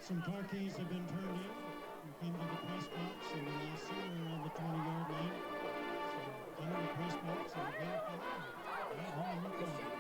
Some car keys have been turned in. We came to the press box and somewhere around the 20-yard line. So come to the press box and verify. On the car.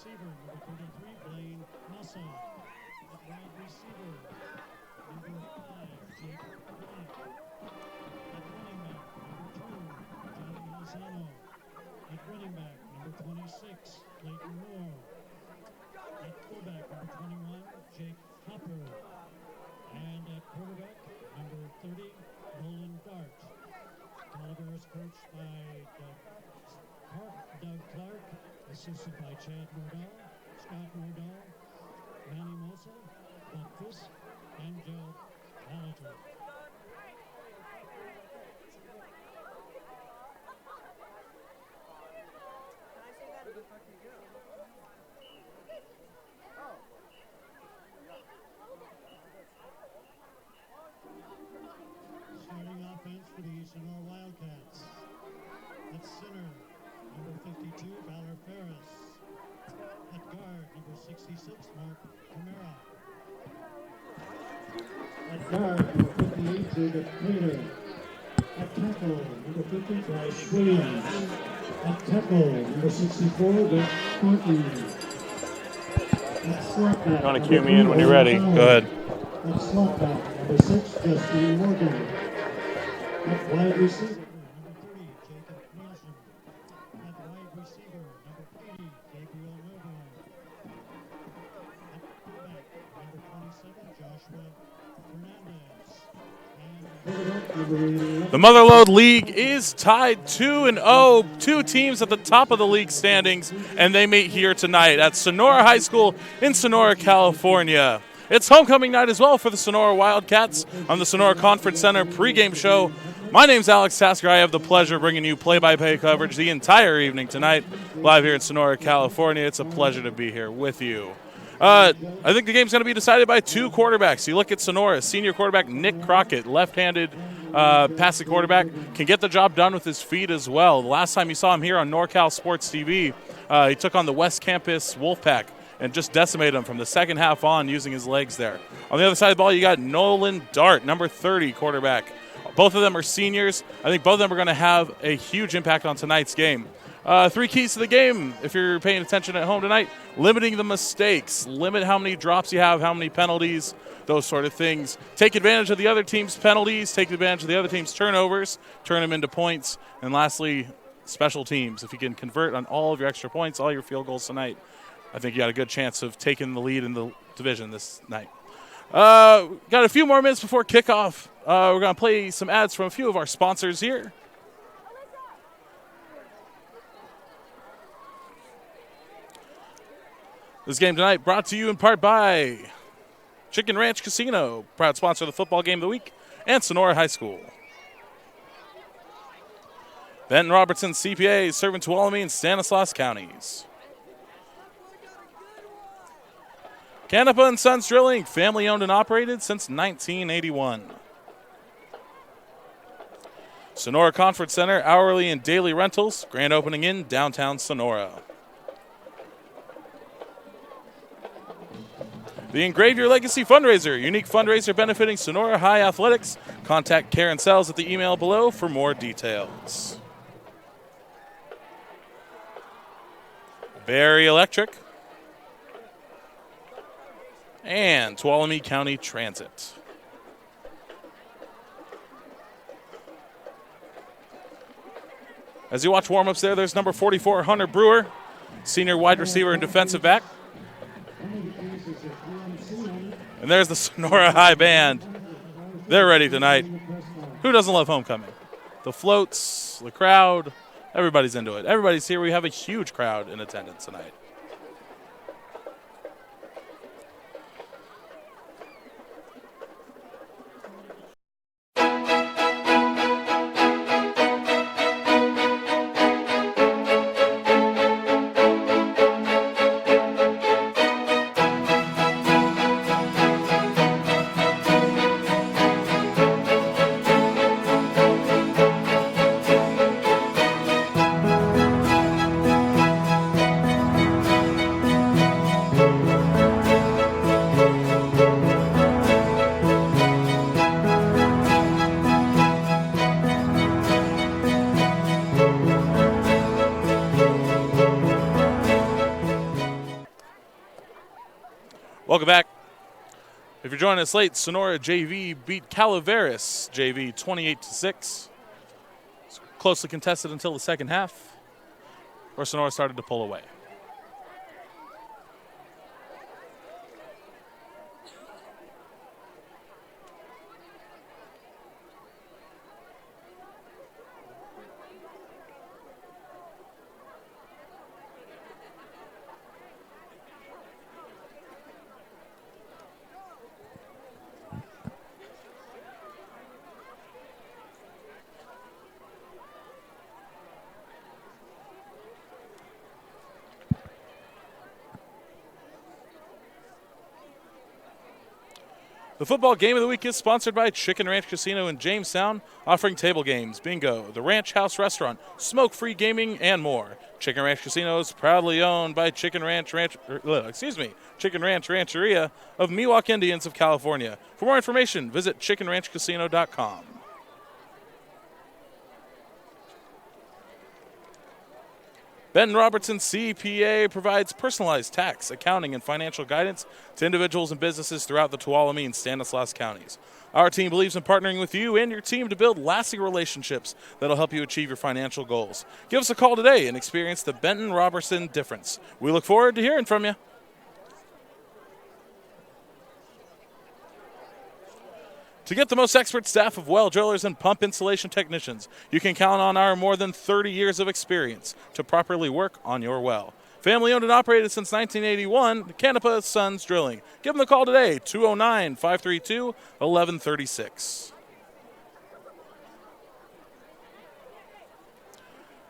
receiver, number 33, Blaine Massa. At wide receiver, number 5, Jake Blank. At running back, number 2, Johnny Lozano. At running back, number 26, Clayton Moore. At fullback, number 21, Jake Hopper. And at quarterback, number 30, Nolan Dart. Calaveras coached by Doug Clark, assisted by Chad Nordell, Scott Nordell, Manny Mosa, Bob Fisk, and Joe Manager. Starting offense for the Sonora Wildcats. At center, number 52, Valor Ferris. At guard, number 66, Mark Camara. At guard, number 58, Jacob Taylor. At tackle, number 50, Bryce Williams. At tackle, number 64, Vic Thornton. At slot back, You want to cue me in when you're ready? Go ahead. At slot back, number 6, Justin Morgan. At wide receiver, number 30, Jacob Nielsen. At wide receiver, number 80, Gabriel Noble. At fullback, number 27, Joshua Fernandez. The Motherlode League is tied 2-0. Two teams at the top of the league standings, and they meet here tonight at Sonora High School in Sonora, California. It's homecoming night as well for the Sonora Wildcats on the Sonora Conference Center pregame show. My name's Alex Tasker. I have the pleasure of bringing you play-by-play coverage the entire evening tonight, live here in Sonora, California. It's a pleasure to be here with you. I think the game's going to be decided by two quarterbacks. You look at Sonora, senior quarterback Nick Crockett, left-handed passing quarterback, can get the job done with his feet as well. The last time you saw him here on NorCal SportsTV, he took on the West Campus Wolfpack and just decimated them from the second half on using his legs there. On the other side of the ball, you got Nolan Dart, number 30 quarterback. Both of them are seniors. I think both of them are going to have a huge impact on tonight's game. Three keys to the game, if you're paying attention at home tonight: limiting the mistakes, limit how many drops you have, how many penalties, those sort of things. Take advantage of the other team's penalties, take advantage of the other team's turnovers, turn them into points. And lastly, special teams. If you can convert on all of your extra points, all your field goals tonight, I think you got a good chance of taking the lead in the division this night. Got a few more minutes before kickoff. We're going to play some ads from a few of our sponsors here. This game tonight brought to you in part by Chicken Ranch Casino, proud sponsor of the football game of the week, and Sonora High School. Benton Roberson CPAs, serving Tuolumne and Stanislaus counties. Canepa and Sons Drilling, family owned and operated since 1981. Sonora Conference Center, hourly and daily rentals, grand opening in downtown Sonora. The Engrave Your Legacy fundraiser, unique fundraiser benefiting Sonora High Athletics. Contact Karen Sells at the email below for more details. Berry Electric. And Tuolumne County Transit. As you watch warm-ups there's number 44, Hunter Brewer, senior wide receiver and defensive back. And there's the Sonora High Band. They're ready tonight. Who doesn't love homecoming? The floats, the crowd, everybody's into it. Everybody's here. We have a huge crowd in attendance tonight. Welcome back. If you're joining us late, Sonora JV beat Calaveras JV 28-6. It's closely contested until the second half, where Sonora started to pull away. The football game of the week is sponsored by Chicken Ranch Casino in Jamestown, offering table games, bingo, the Ranch House Restaurant, smoke-free gaming, and more. Chicken Ranch Casino is proudly owned by Chicken Ranch Rancheria of Miwok Indians of California. For more information, visit chickenranchcasino.com. Benton Roberson CPA provides personalized tax, accounting, and financial guidance to individuals and businesses throughout the Tuolumne and Stanislaus counties. Our team believes in partnering with you and your team to build lasting relationships that will help you achieve your financial goals. Give us a call today and experience the Benton Roberson difference. We look forward to hearing from you. To get the most expert staff of well drillers and pump installation technicians, you can count on our more than 30 years of experience to properly work on your well. Family owned and operated since 1981, Canepa Sons Drilling. Give them a call today, 209-532-1136.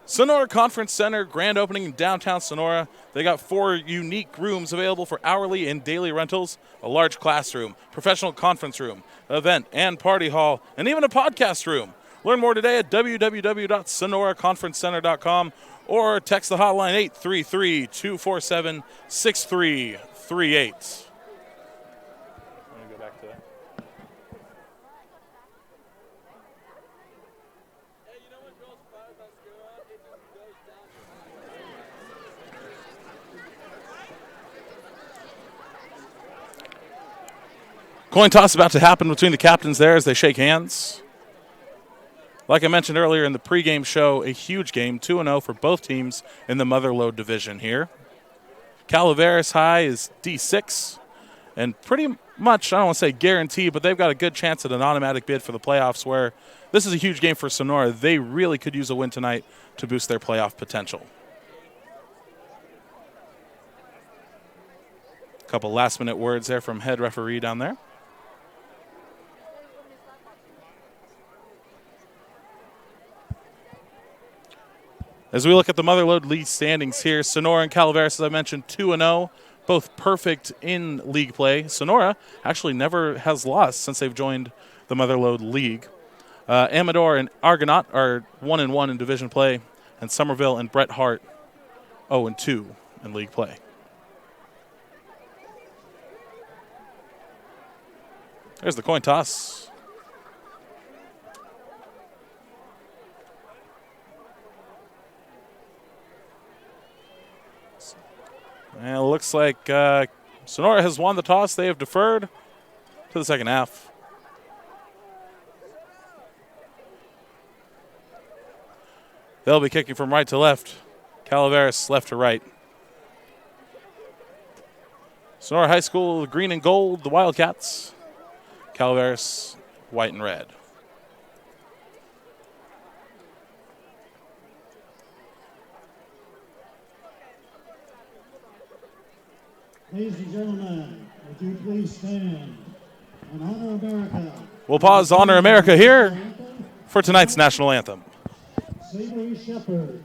Sonora Conference Center, grand opening in downtown Sonora. They got 4 unique rooms available for hourly and daily rentals, a large classroom, professional conference room, event and party hall, and even a podcast room. Learn more today at www.sonoraconferencecenter.com or text the hotline 833-247-6338. Coin toss about to happen between the captains there as they shake hands. Like I mentioned earlier in the pregame show, a huge game, 2-0 for both teams in the Motherlode division here. Calaveras High is D6, and pretty much, I don't want to say guaranteed, but they've got a good chance at an automatic bid for the playoffs, where this is a huge game for Sonora. They really could use a win tonight to boost their playoff potential. A couple last-minute words there from head referee down there. As we look at the Motherlode league standings here, Sonora and Calaveras, as I mentioned, 2-0, both perfect in league play. Sonora actually never has lost since they've joined the Motherlode league. Amador and Argonaut are 1-1 in division play, and Somerville and Bret Hart 0-2 in league play. There's the coin toss. And it looks like Sonora has won the toss. They have deferred to the second half. They'll be kicking from right to left. Calaveras left to right. Sonora High School, green and gold, the Wildcats. Calaveras, white and red. Ladies and gentlemen, would you please stand and honor America? We'll pause to honor America here for tonight's national anthem. Savory Shepherd.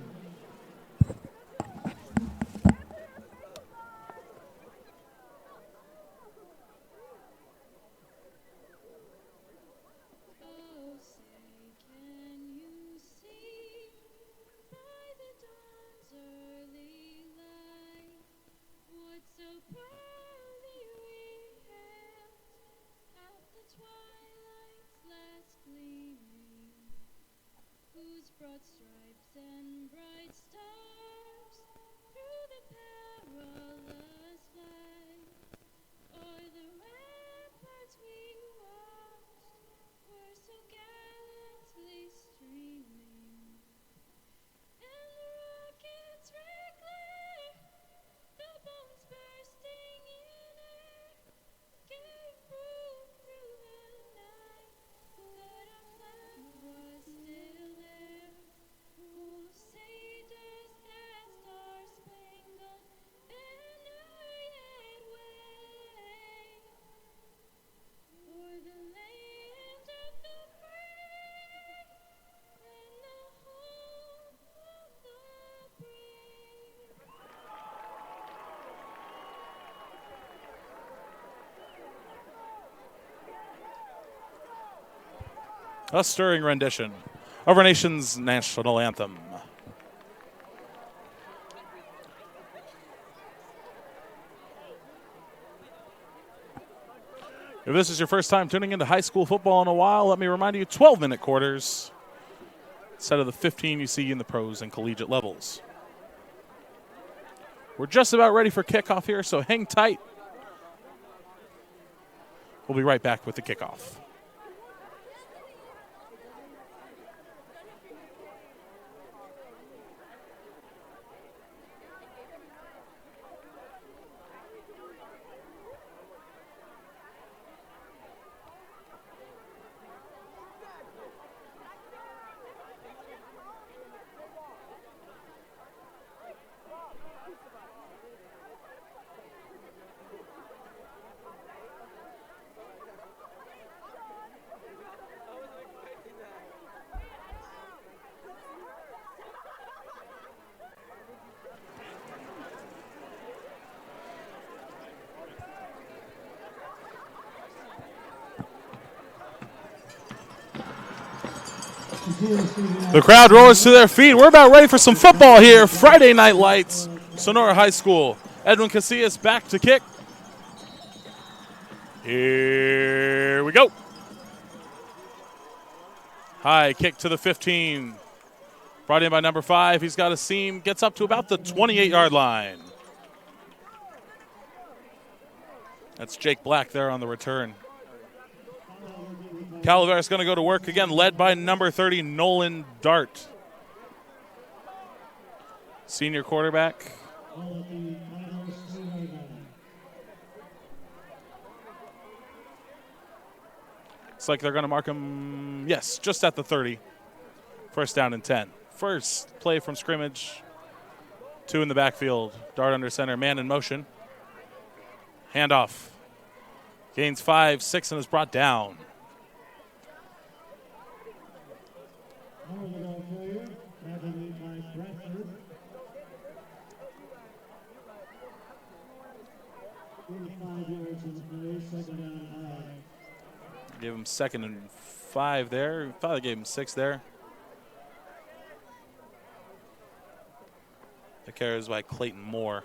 Broad stripes and bright A stirring rendition of our nation's national anthem. If this is your first time tuning into high school football in a while, let me remind you, 12-minute quarters instead of the 15 you see in the pros and collegiate levels. We're just about ready for kickoff here, so hang tight. We'll be right back with the kickoff. The crowd roars to their feet. We're about ready for some football here. Friday Night Lights, Sonora High School. Edwin Casillas back to kick. Here we go. High kick to the 15. Brought in by number 5. He's got a seam. Gets up to about the 28-yard line. That's Jake Black there on the return. Calaveras going to go to work again, led by number 30, Nolan Dart. Senior quarterback. Looks like they're going to mark him, yes, just at the 30. First down and 10. First play from scrimmage. 2 in the backfield. Dart under center, man in motion. Handoff. Gains 5, 6, and is brought down. Give him 2nd and 5 there. Probably gave him 6 there. The carry is by Clayton Moore.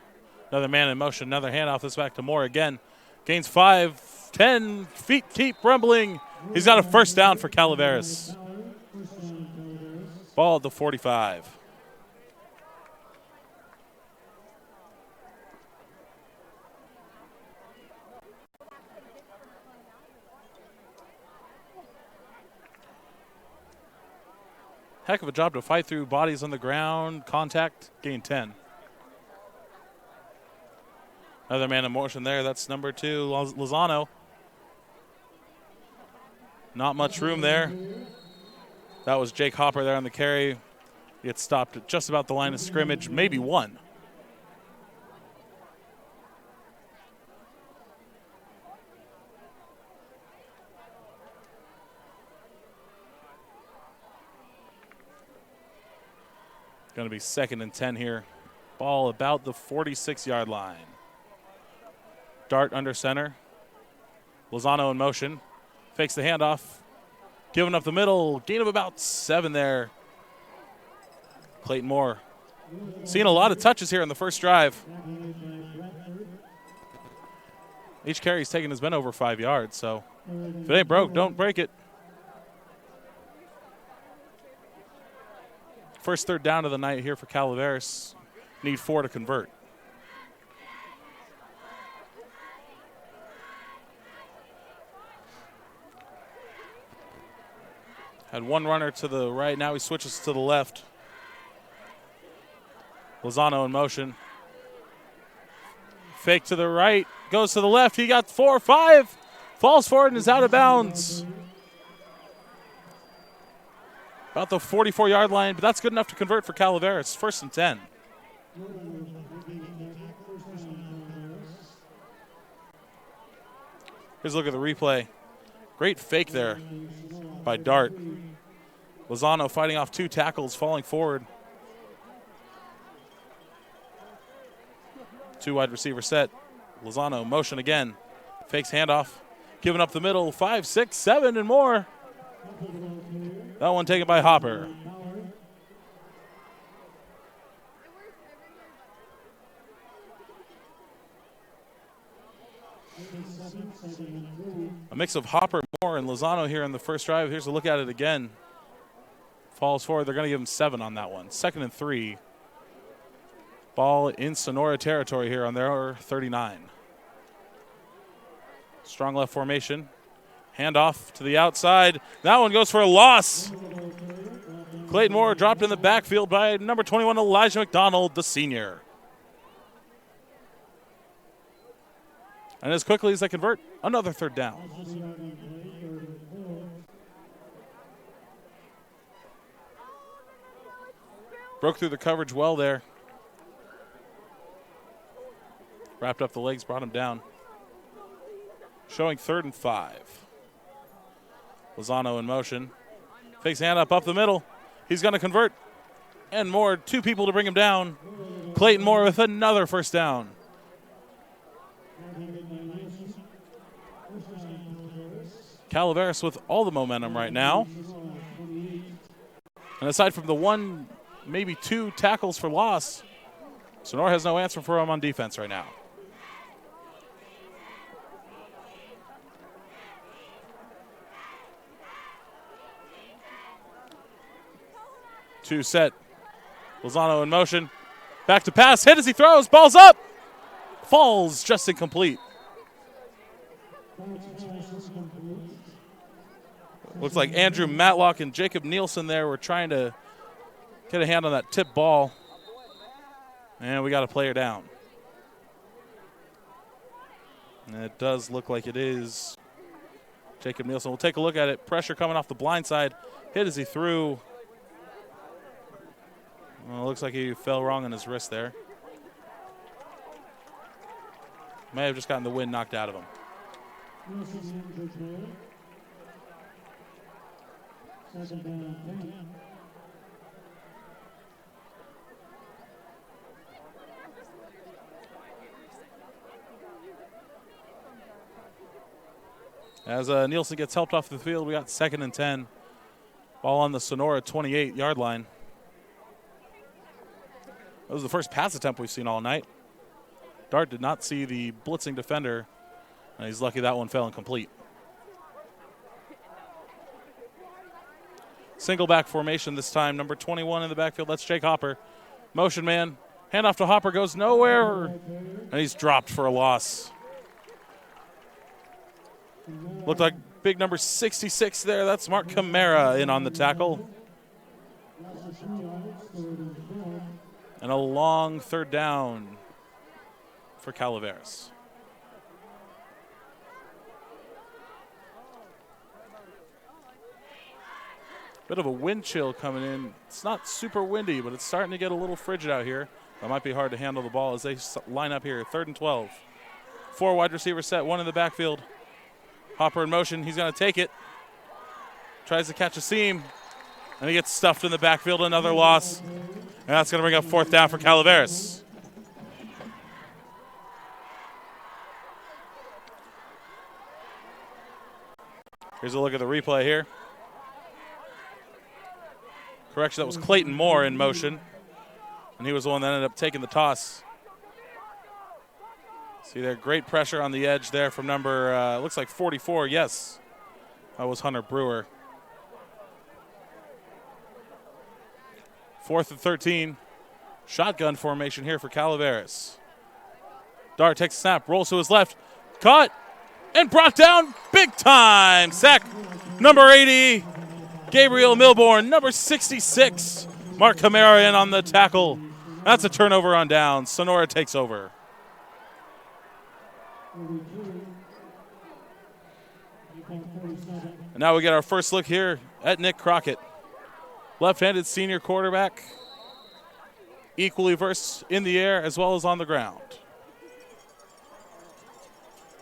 Another man in motion, another handoff. This back to Moore again. Gains 5, 10 feet keep rumbling. He's got a first down for Calaveras. Ball at the 45. Heck of a job to fight through bodies on the ground. Contact, gain 10. Another man in motion there. That's number 2, Lozano. Not much room there. That was Jake Hopper there on the carry. He had stopped at just about the line of scrimmage, maybe 1. Going to be 2nd and 10 here. Ball about the 46-yard line. Dart under center. Lozano in motion. Fakes the handoff. Giving up the middle. Gain of about 7 there. Clayton Moore. Seeing a lot of touches here in the first drive. Each carry he's taken has been over 5 yards, so if it ain't broke, don't break it. First 3rd down of the night here for Calaveras. Need 4 to convert. Had 1 runner to the right. Now he switches to the left. Lozano in motion. Fake to the right. Goes to the left. He got 4, 5. Falls forward and is out of bounds. About the 44-yard line, but that's good enough to convert for Calaveras. 1st and 10. Here's a look at the replay. Great fake there by Dart. Lozano fighting off 2 tackles, falling forward. 2 wide receiver set. Lozano motion again. Fakes handoff. Giving up the middle. 5, 6, 7, and more. That one taken by Hopper. A mix of Hopper, Moore, and Lozano here in the first drive. Here's a look at it again. Falls forward. They're going to give him 7 on that one. 2nd and 3. Ball in Sonora territory here on their 39. Strong left formation. Handoff to the outside. That one goes for a loss. Clayton Moore dropped in the backfield by number 21, Elijah McDonald, the senior. And as quickly as they convert, another 3rd down. Broke through the coverage well there. Wrapped up the legs, brought him down. Showing 3rd and 5. Lozano in motion. Fakes hand up the middle. He's going to convert. And Moore, 2 people to bring him down. Clayton Moore with another 1st down. Calaveras with all the momentum right now. And aside from the 1, maybe 2 tackles for loss, Sonora has no answer for him on defense right now. Two set. Lozano in motion. Back to pass. Hit as he throws. Ball's up. Falls just incomplete. Looks like Andrew Matlock and Jacob Nielsen there were trying to get a hand on that tip ball. And we got a player down. And it does look like it is Jacob Nielsen. We'll take a look at it. Pressure coming off the blind side. Hit as he threw. Well, it looks like he fell wrong on his wrist there. May have just gotten the wind knocked out of him. As Nielsen gets helped off the field, we got 2nd and 10. Ball on the Sonora 28-yard line. That was the first pass attempt we've seen all night. Dart did not see the blitzing defender, and he's lucky that one fell incomplete. Single back formation this time. Number 21 in the backfield. That's Jake Hopper. Motion man. Handoff to Hopper goes nowhere, and he's dropped for a loss. Looked like big number 66 there. That's Mark Camara in on the tackle. And a long 3rd down for Calaveras. Bit of a wind chill coming in. It's not super windy, but it's starting to get a little frigid out here. That might be hard to handle the ball as they line up here. 3rd and 12. 4 wide receivers set, 1 in the backfield. Hopper in motion. He's going to take it. Tries to catch a seam. And he gets stuffed in the backfield. Another loss. And that's going to bring up 4th down for Calaveras. Here's a look at the replay here. Correction, that was Clayton Moore in motion. And he was the one that ended up taking the toss. See there, great pressure on the edge there from number, looks like 44, yes. That was Hunter Brewer. 4th and 13. Shotgun formation here for Calaveras. Dart takes a snap, rolls to his left. Caught and brought down big time. Sack number 80, Gabriel Milborn. Number 66, Mark Camara in on the tackle. That's a turnover on down. Sonora takes over. And now we get our first look here at Nick Crockett. Left-handed senior quarterback, equally versed in the air as well as on the ground.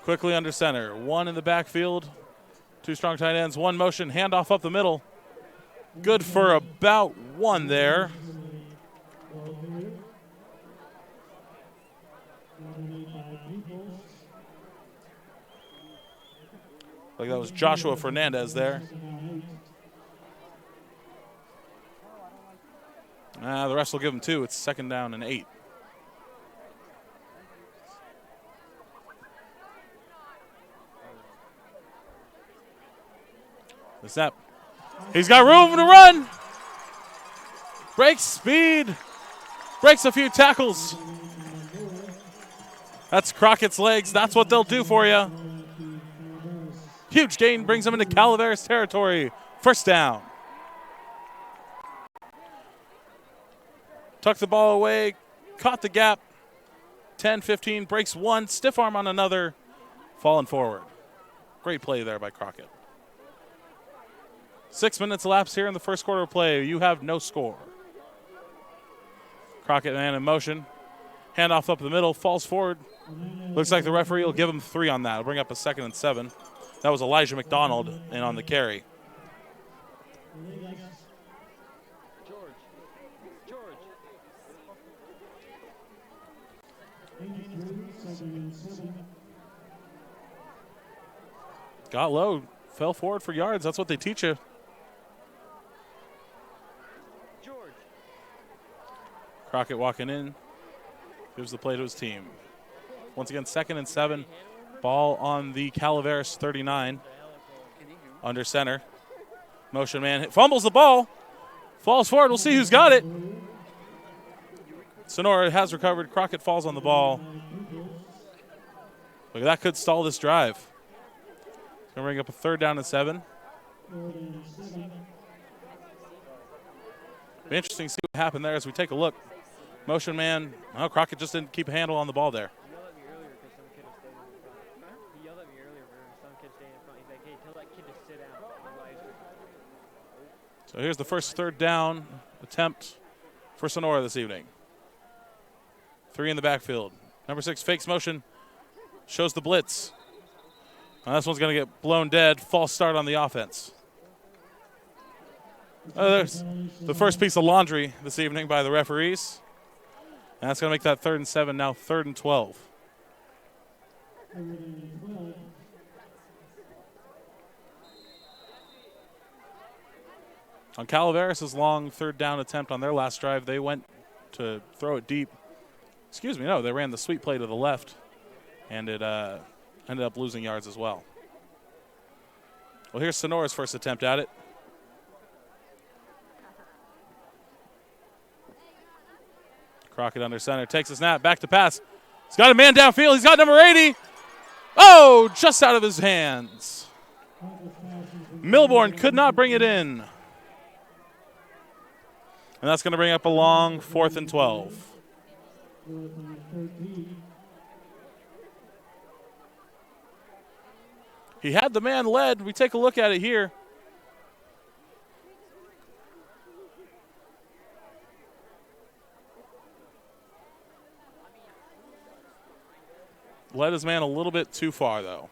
Quickly under center, 1 in the backfield, 2 strong tight ends, 1 motion, handoff up the middle. Good for about 1 there. Like that was Joshua Fernandez there. The rest will give them 2. It's 2nd down and 8. The snap. He's got room to run. Breaks speed. Breaks a few tackles. That's Crockett's legs. That's what they'll do for you. Huge gain brings them into Calaveras territory. 1st down. Tucked the ball away. Caught the gap. 10-15. Breaks one. Stiff arm on another. Falling forward. Great play there by Crockett. 6 minutes elapsed here in the first quarter of play. You have no score. Crockett man in motion. Handoff up the middle. Falls forward. Looks like the referee will give him 3 on that. It'll bring up a 2nd and 7. That was Elijah McDonald in on the carry. Got low. Fell forward for yards. That's what they teach you. Crockett walking in. Gives the play to his team. Once again, 2nd and 7. Ball on the Calaveras 39. Under center. Motion man fumbles the ball. Falls forward. We'll see who's got it. Sonora has recovered. Crockett falls on the ball. Look, that could stall this drive. It's going to bring up a 3rd down and 7. Be interesting to see what happened there as we take a look. Motion man. Oh, Crockett just didn't keep a handle on the ball there. So here's the first 3rd down attempt for Sonora this evening. 3 in the backfield. Number 6 fakes motion. Shows the blitz. Now this one's going to get blown dead. False start on the offense. There's the first piece of laundry this evening by the referees. And that's going to make that 3rd and 7, now 3rd and 12. On Calaveras' long 3rd down attempt on their last drive, they went to throw it deep. Excuse me, no, they ran the sweep play to the left, and it ended up losing yards as well. Well, here's Sonora's first attempt at it. Crockett under center, takes a snap, back to pass. He's got a man downfield. He's got number 80. Oh, just out of his hands. Milborn could not bring it in. And that's going to bring up a long 4th and 12. He had the man led. We take a look at it here. Led his man a little bit too far, though.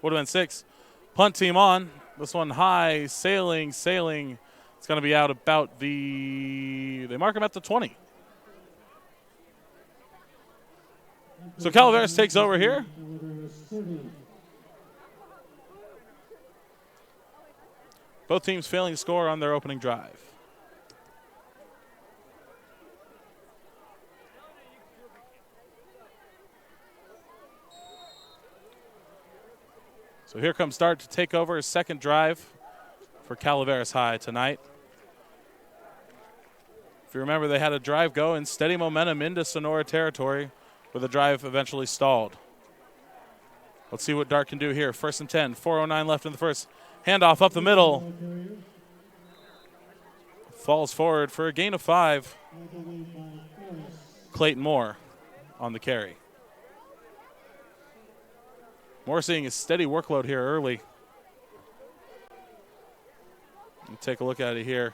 Would have been 6. Punt team on. This one high, sailing. It's going to be out about they mark him at the 20. So Calaveras takes over here. Both teams failing to score on their opening drive. So here comes Dart to take over his 2nd drive for Calaveras High tonight. If you remember, they had a drive go and steady momentum into Sonora territory where the drive eventually stalled. Let's see what Dart can do here. 1st and 10, 4:09 left in the first. Handoff up the middle. Falls forward for a gain of 5. Clayton Moore on the carry. Moore seeing a steady workload here early. Take a look at it here.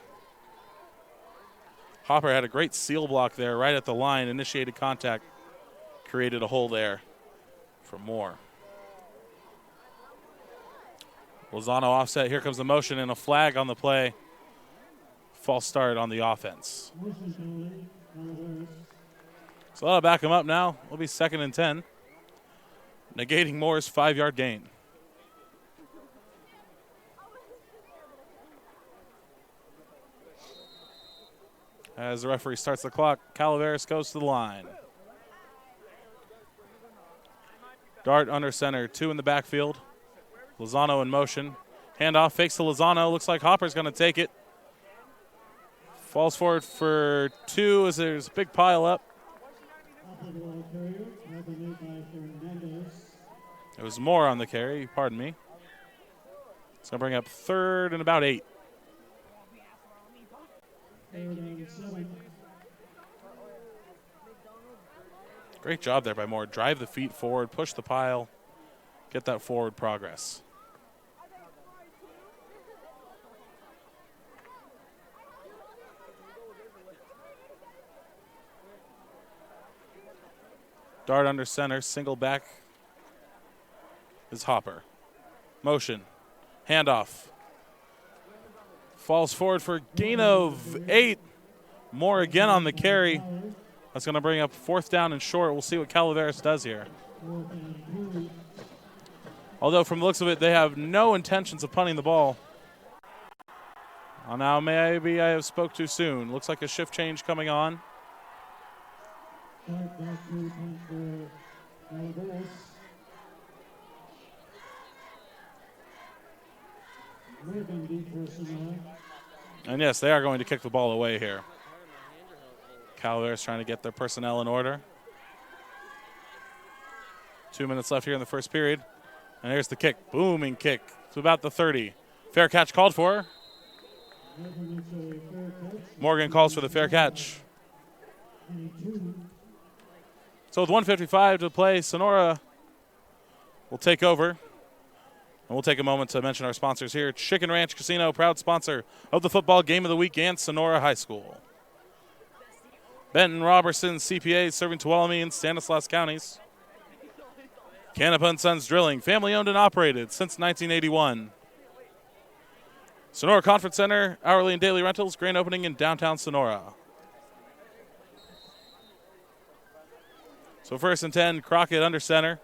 Hopper had a great seal block there right at the line, initiated contact, created a hole there for Moore. Lozano offset. Here comes the motion and a flag on the play. False start on the offense. So that'll back him up now. It'll be 2nd and 10. Negating Moore's 5-yard gain. As the referee starts the clock, Calaveras goes to the line. Dart under center, 2 in the backfield. Lozano in motion. Handoff, fakes to Lozano. Looks like Hopper's going to take it. Falls forward for 2 as there's a big pile up. It was more on the carry, pardon me. It's going to bring up 3rd and about 8. Great job there by Moore. Drive the feet forward, push the pile, get that forward progress. Dart under center, single back is Hopper. Motion, handoff. Falls forward for a gain of 8. Moore again on the carry. That's going to bring up 4th down and short. We'll see what Calaveras does here. Although from the looks of it, they have no intentions of punting the ball. Now maybe I have spoke too soon. Looks like a shift change coming on. And yes, they are going to kick the ball away here. Calaveras trying to get their personnel in order. 2 minutes left here in the first period. And here's the kick. Booming kick. It's about the 30. Fair catch called for. Morgan calls for the fair catch. So with 1:55 to play, Sonora will take over. And we'll take a moment to mention our sponsors here. Chicken Ranch Casino, proud sponsor of the football game of the week and Sonora High School. Benton, Roberson, CPAs serving Tuolumne and Stanislaus counties. Canepa & Sons Drilling, family owned and operated since 1981. Sonora Conference Center, hourly and daily rentals, grand opening in downtown Sonora. So 1st and 10, Crockett under center.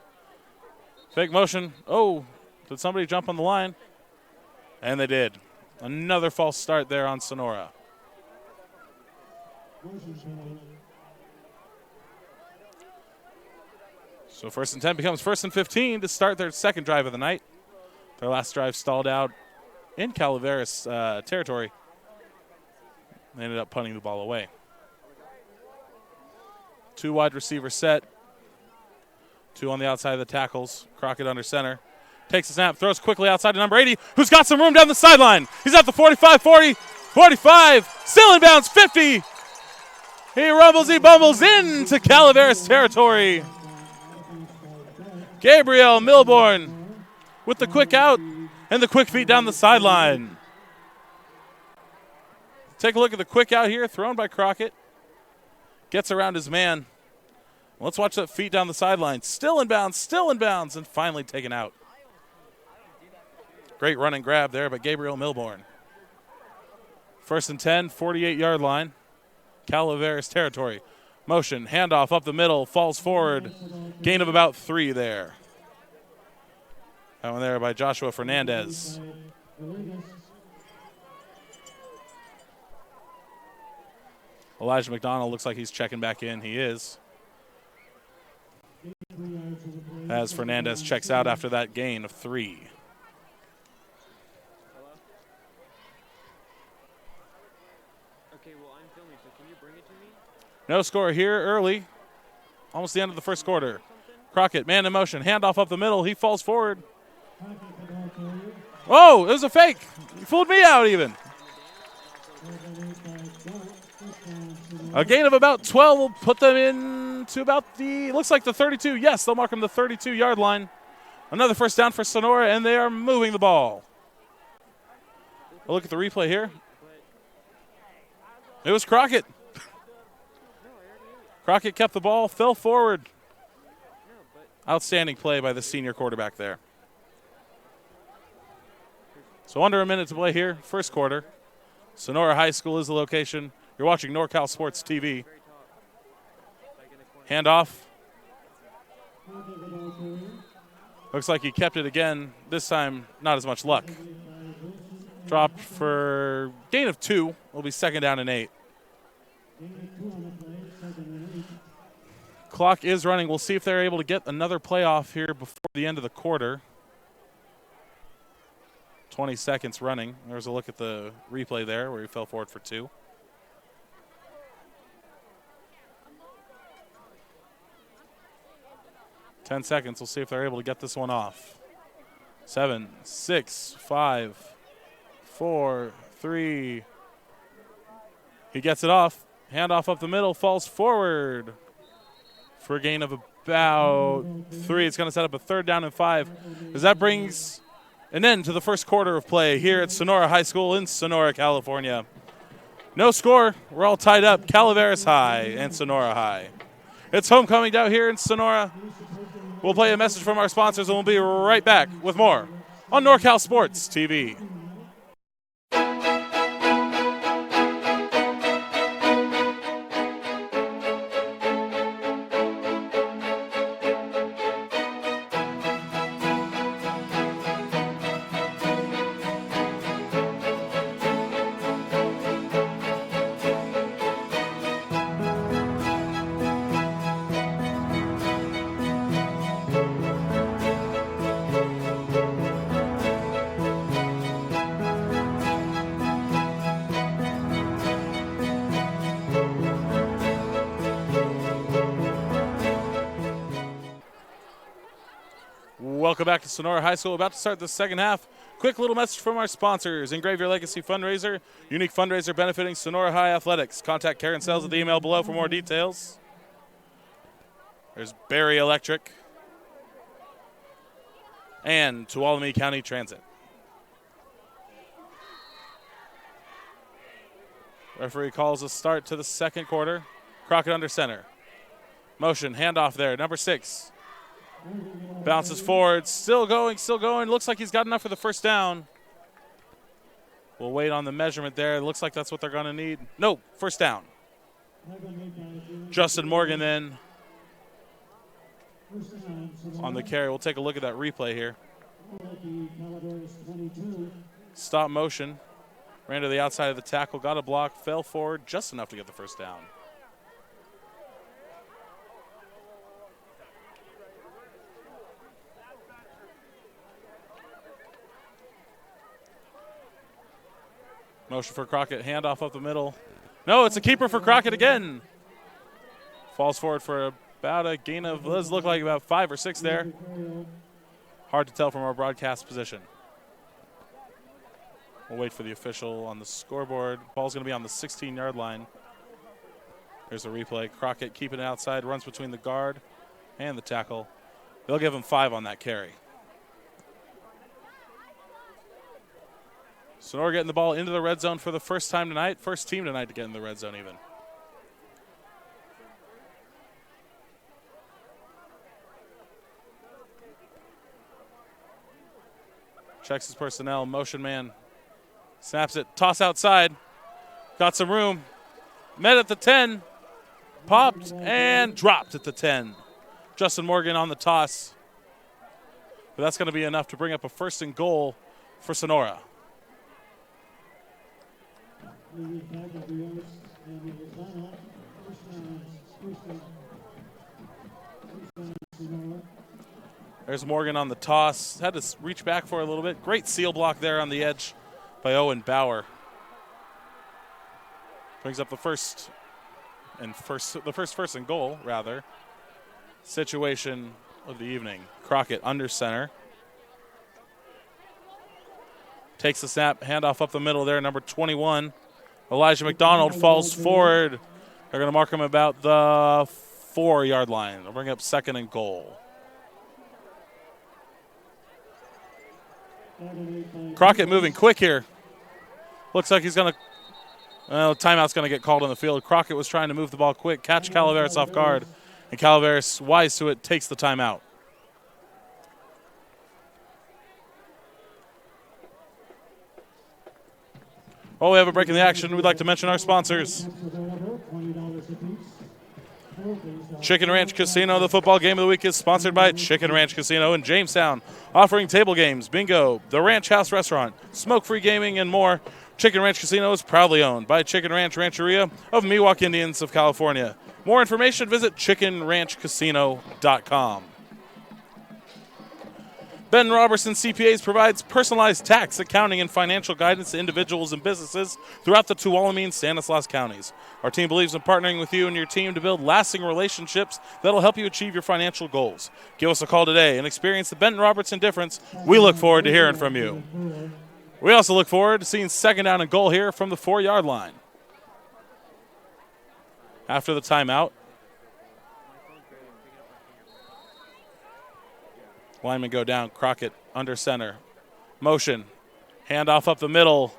Fake motion. Oh, did somebody jump on the line? And they did. Another false start there on Sonora. So 1st and 10 becomes 1st and 15 to start their second drive of the night. Their last drive stalled out in Calaveras territory. They ended up punting the ball away. 2 wide receiver set. 2 on the outside of the tackles. Crockett under center. Takes a snap, throws quickly outside to number 80, who's got some room down the sideline. He's at the 45, 40, 45, still in bounds, 50. He rumbles, he bumbles into Calaveras territory. Gabriel Milborn with the quick out and the quick feet down the sideline. Take a look at the quick out here, thrown by Crockett. Gets around his man. Let's watch that feet down the sideline. Still in bounds, and finally taken out. Great run and grab there by Gabriel Milborn. 1st and 10, 48-yard line. Calaveras territory. Motion, handoff up the middle, falls forward. Gain of about 3 there. That one there by Joshua Fernandez. Elijah McDonald looks like he's checking back in. He is. As Fernandez checks out after that gain of 3. No score here early. Almost the end of the first quarter. Crockett, man in motion. Handoff up the middle. He falls forward. Oh, it was a fake. You fooled me out even. A gain of about 12 will put them in to about looks like the 32. Yes, they'll mark them the 32-yard line. Another 1st down for Sonora, and they are moving the ball. A look at the replay here. It was Crockett. Crockett kept the ball, fell forward. Outstanding play by the senior quarterback there. So under a minute to play here, first quarter. Sonora High School is the location. You're watching NorCal Sports TV. Handoff. Looks like he kept it again. This time, not as much luck. Dropped for gain of 2. Will be 2nd down and 8. Clock is running. We'll see if they're able to get another play off here before the end of the quarter. 20 seconds running. There's a look at the replay there where he fell forward for 2. Ten seconds. We'll see if they're able to get this one off. 7, 6, 5, 4, 3. He gets it off. Handoff up the middle. Falls forward for a gain of about 3. It's going to set up a 3rd down and 5. As that brings an end to the first quarter of play here at Sonora High School in Sonora, California. No score. We're all tied up. Calaveras High and Sonora High. It's homecoming down here in Sonora. We'll play a message from our sponsors, and we'll be right back with more on NorCal Sports TV. Welcome back to Sonora High School. About to start the second half. Quick little message from our sponsors. Engrave Your Legacy Fundraiser, unique fundraiser benefiting Sonora High Athletics. Contact Karen Sells at the email below for more details. There's Barry Electric and Tuolumne County Transit. Referee calls a start to the second quarter. Crockett under center. Motion, handoff there, number 6. Bounces forward, still going. Looks like he's got enough for the first down. We'll wait on the measurement there. It looks like that's what they're going to need. No, first down. Justin Morgan then on the carry. We'll take a look at that replay here. Stop motion. Ran to the outside of the tackle, got a block, fell forward just enough to get the first down. Motion for Crockett, handoff up the middle. No, it's a keeper for Crockett again. Falls forward for about a gain of, does look like about 5 or 6 there. Hard to tell from our broadcast position. We'll wait for the official on the scoreboard. Ball's going to be on the 16-yard line. Here's a replay. Crockett keeping it outside, runs between the guard and the tackle. They'll give him 5 on that carry. Sonora getting the ball into the red zone for the first time tonight. First team tonight to get in the red zone even. Checks his personnel, motion man. Snaps it, toss outside. Got some room. Met at the 10. Popped and dropped at the 10. Justin Morgan on the toss. But that's going to be enough to bring up a 1st and goal for Sonora. There's Morgan on the toss. Had to reach back for a little bit. Great seal block there on the edge by Owen Bauer. Brings up the first and goal, rather. Situation of the evening. Crockett under center. Takes the snap, handoff up the middle there, number 21. Elijah McDonald falls forward. They're going to mark him about the 4-yard line. They'll bring up 2nd and goal. Crockett moving quick here. Looks like he's going to, timeout's going to get called on the field. Crockett was trying to move the ball quick, catch Calaveras off guard, and Calaveras, wise to it, takes the timeout. While we have a break in the action, we'd like to mention our sponsors. Chicken Ranch Casino, the football game of the week, is sponsored by Chicken Ranch Casino in Jamestown, offering table games, bingo, the Ranch House Restaurant, smoke-free gaming, and more. Chicken Ranch Casino is proudly owned by Chicken Ranch Rancheria of Miwok Indians of California. More information, visit chickenranchcasino.com. Benton Roberson CPAs provides personalized tax, accounting, and financial guidance to individuals and businesses throughout the Tuolumne and Stanislaus counties. Our team believes in partnering with you and your team to build lasting relationships that will help you achieve your financial goals. Give us a call today and experience the Benton Robertson difference. We look forward to hearing from you. We also look forward to seeing second down and goal here from the 4-yard line. After the timeout, linemen go down. Crockett under center. Motion. Handoff up the middle.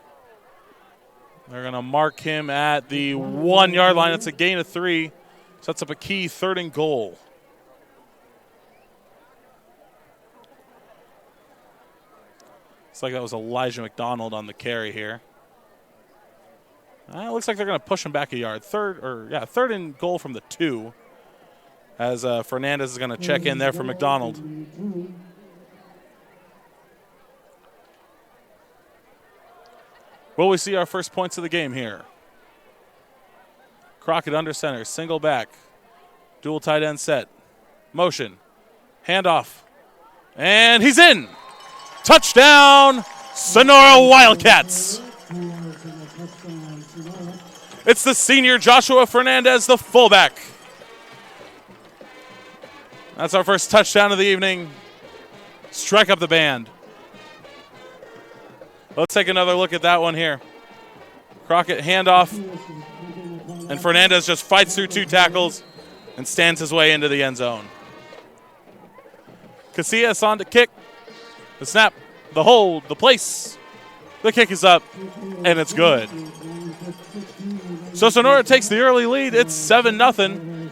They're going to mark him at the 1-yard line. It's a gain of 3. Sets up a key 3rd and goal. Looks like that was Elijah McDonald on the carry here. It looks like they're going to push him back a yard. 3rd and goal from the 2. As Fernandez is going to check in there for McDonald. Will we see our first points of the game here? Crockett under center, single back. Dual tight end set. Motion. Handoff. And he's in. Touchdown, Sonora Wildcats. It's the senior Joshua Fernandez, the fullback. That's our first touchdown of the evening. Strike up the band. Let's take another look at that one here. Crockett handoff. And Fernandez just fights through 2 tackles and stands his way into the end zone. Casillas on to kick. The snap, the hold, the place. The kick is up, and it's good. So Sonora takes the early lead. It's 7-0.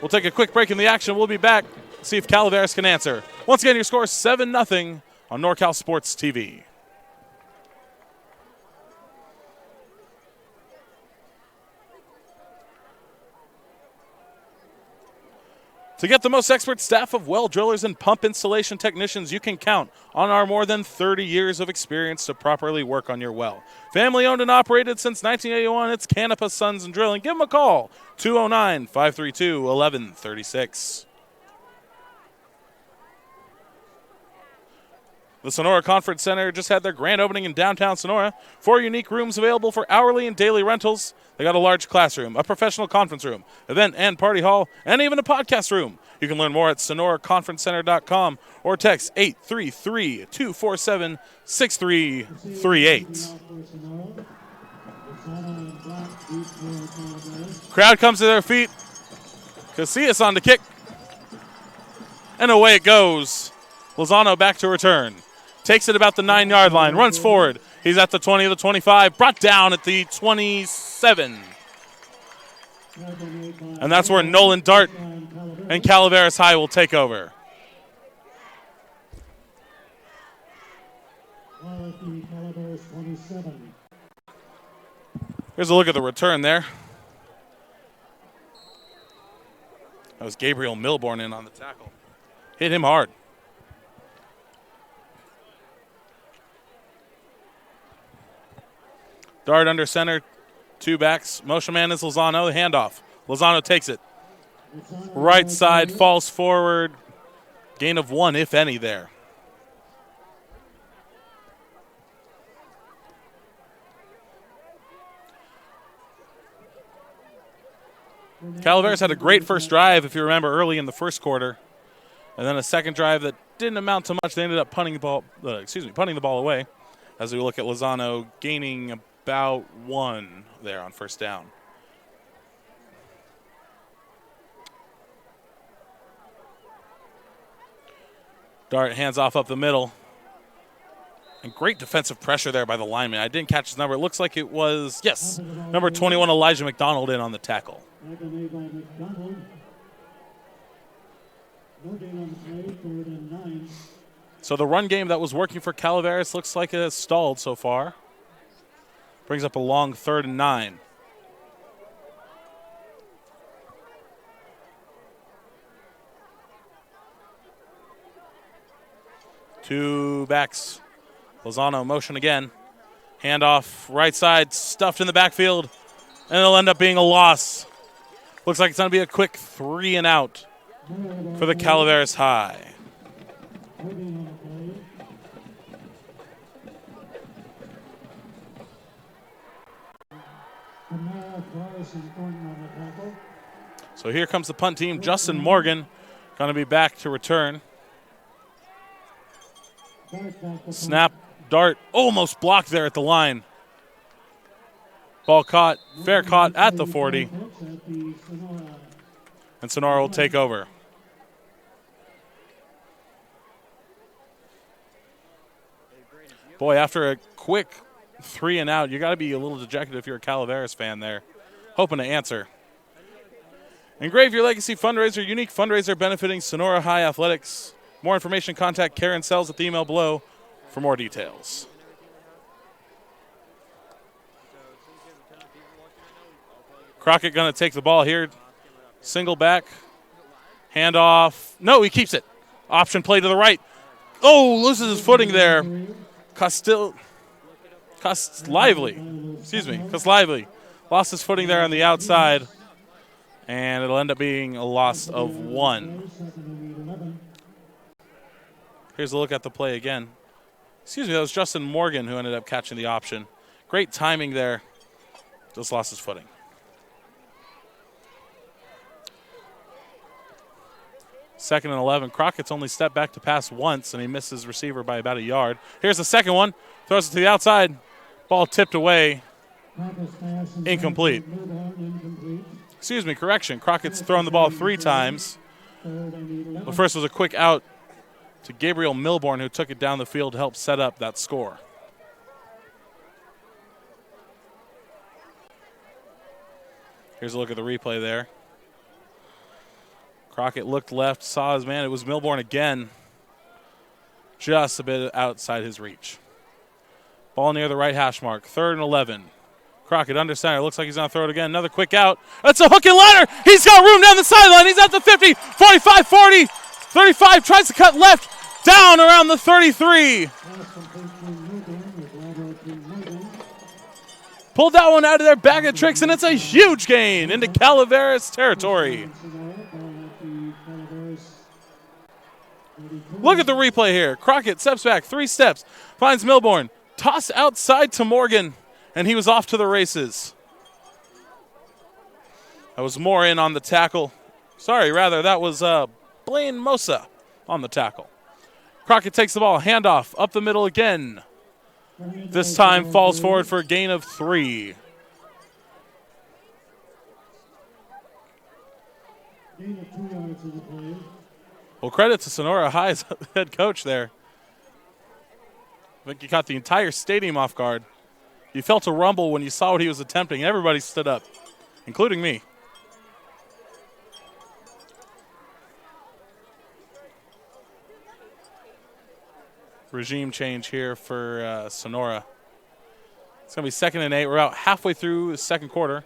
We'll take a quick break in the action. We'll be back. See if Calaveras can answer. Once again, your score is 7-0 on NorCal Sports TV. To get the most expert staff of well drillers and pump installation technicians, you can count on our more than 30 years of experience to properly work on your well. Family owned and operated since 1981, it's Canepa Sons and Drilling. Give them a call, 209-532-1136. The Sonora Conference Center just had their grand opening in downtown Sonora. 4 unique rooms available for hourly and daily rentals. They got a large classroom, a professional conference room, event and party hall, and even a podcast room. You can learn more at sonoraconferencecenter.com or text 833-247-6338. Crowd comes to their feet. Casillas on the kick. And away it goes. Lozano back to return. Takes it about the 9-yard line, runs forward. He's at the 20, the 25, brought down at the 27. And that's where Nolan Dart and Calaveras High will take over. Here's a look at the return there. That was Gabriel Milborn in on the tackle. Hit him hard. Dart under center, 2 backs. Motion man is Lozano, the handoff. Lozano takes it. Right side, falls forward. Gain of 1, if any, there. Calaveras had a great first drive, if you remember, early in the first quarter. And then a second drive that didn't amount to much. They ended up punting the ball away. As we look at Lozano gaining about 1 there on first down. Dart hands off up the middle. And great defensive pressure there by the lineman. I didn't catch his number. It looks like it was, yes, number 21, Elijah McDonald in on the tackle. So the run game that was working for Calaveras looks like it has stalled so far. Brings up a long 3rd and 9. Two backs. Lozano motion again. Handoff right side, stuffed in the backfield, and it'll end up being a loss. Looks like it's going to be a quick 3 and out for the Calaveras High. So here comes the punt team. Justin Morgan going to be back to return. Snap, dart, almost blocked there at the line. Ball caught, fair caught at the 40. And Sonora will take over. Boy, after a quick 3 and out, you got to be a little dejected if you're a Calaveras fan there, hoping to answer. Engrave Your Legacy fundraiser, unique fundraiser benefiting Sonora High Athletics. More information, contact Karen Sells at the email below for more details. Crockett going to take the ball here. Single back. Handoff. No, he keeps it. Option play to the right. Oh, loses his footing there. Castlively. Lost his footing there on the outside. And it'll end up being a loss of 1. Here's a look at the play again. Excuse me, that was Justin Morgan who ended up catching the option. Great timing there. Just lost his footing. Second and 11. Crockett's only stepped back to pass once, and he missed his receiver by about a yard. Here's the second one. Throws it to the outside. Ball tipped away. Incomplete. Excuse me, correction. Crockett's thrown the ball 3 times. The first was a quick out to Gabriel Milborn, who took it down the field to help set up that score. Here's a look at the replay there. Crockett looked left, saw his man. It was Milborn again. Just a bit outside his reach. Ball near the right hash mark. 3rd and 11. Crockett under center. Looks like he's going to throw it again. Another quick out. That's a hook and ladder. He's got room down the sideline. He's at the 50, 45, 40, 35. Tries to cut left. Down around the 33. Pulled that one out of their bag of tricks, and it's a huge gain into Calaveras territory. Look at the replay here. Crockett steps back 3 steps. Finds Milborn. Toss outside to Morgan. And he was off to the races. That was Moore in on the tackle. That was Blaine Mosa on the tackle. Crockett takes the ball, handoff, up the middle again. This time falls forward for a gain of 3. Well, credit to Sonora High's head coach there. I think he caught the entire stadium off guard. You felt a rumble when you saw what he was attempting. Everybody stood up, including me. Regime change here for Sonora. It's going to be 2nd and 8. We're about halfway through the second quarter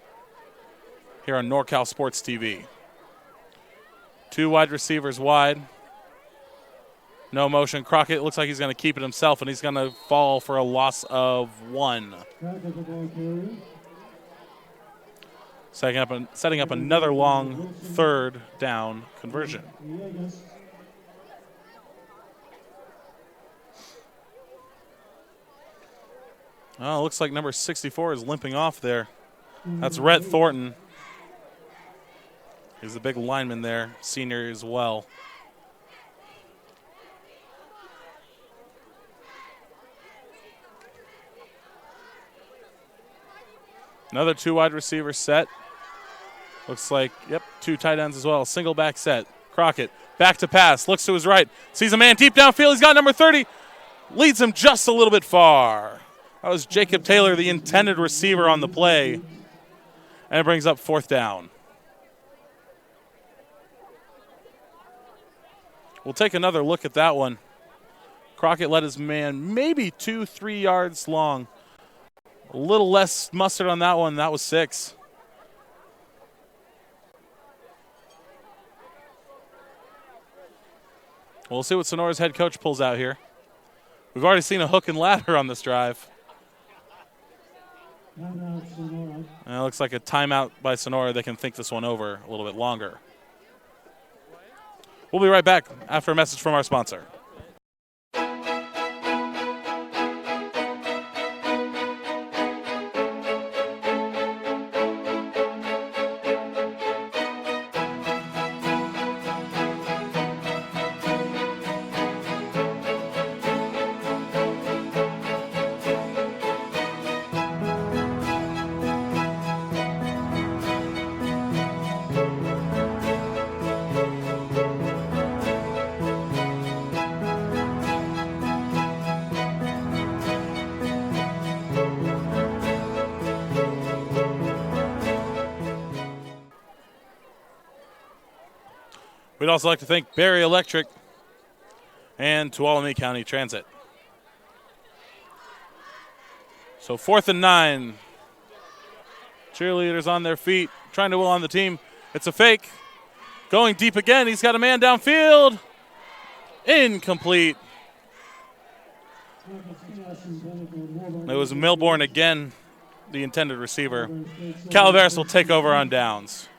here on NorCal Sports TV. 2 wide receivers wide. No motion. Crockett looks like he's going to keep it himself, and he's going to fall for a loss of 1. Setting up another long 3rd down conversion. Oh, looks like number 64 is limping off there. That's Rhett Thornton. He's a big lineman there, senior as well. Another 2 wide receiver set. Looks like, 2 tight ends as well. Single back set. Crockett back to pass. Looks to his right. Sees a man deep downfield. He's got number 30. Leads him just a little bit far. That was Jacob Taylor, the intended receiver on the play. And it brings up 4th down. We'll take another look at that one. Crockett led his man maybe 2-3 yards long. A little less mustard on that one. That was 6. We'll see what Sonora's head coach pulls out here. We've already seen a hook and ladder on this drive. Timeout, Sonora. And it looks like a timeout by Sonora. They can think this one over a little bit longer. We'll be right back after a message from our sponsor. We'd also like to thank Barry Electric and Tuolumne County Transit. So 4th and 9. Cheerleaders on their feet, trying to will on the team. It's a fake. Going deep again. He's got a man downfield. Incomplete. It was Milbourne again, the intended receiver. Calaveras will take over on downs.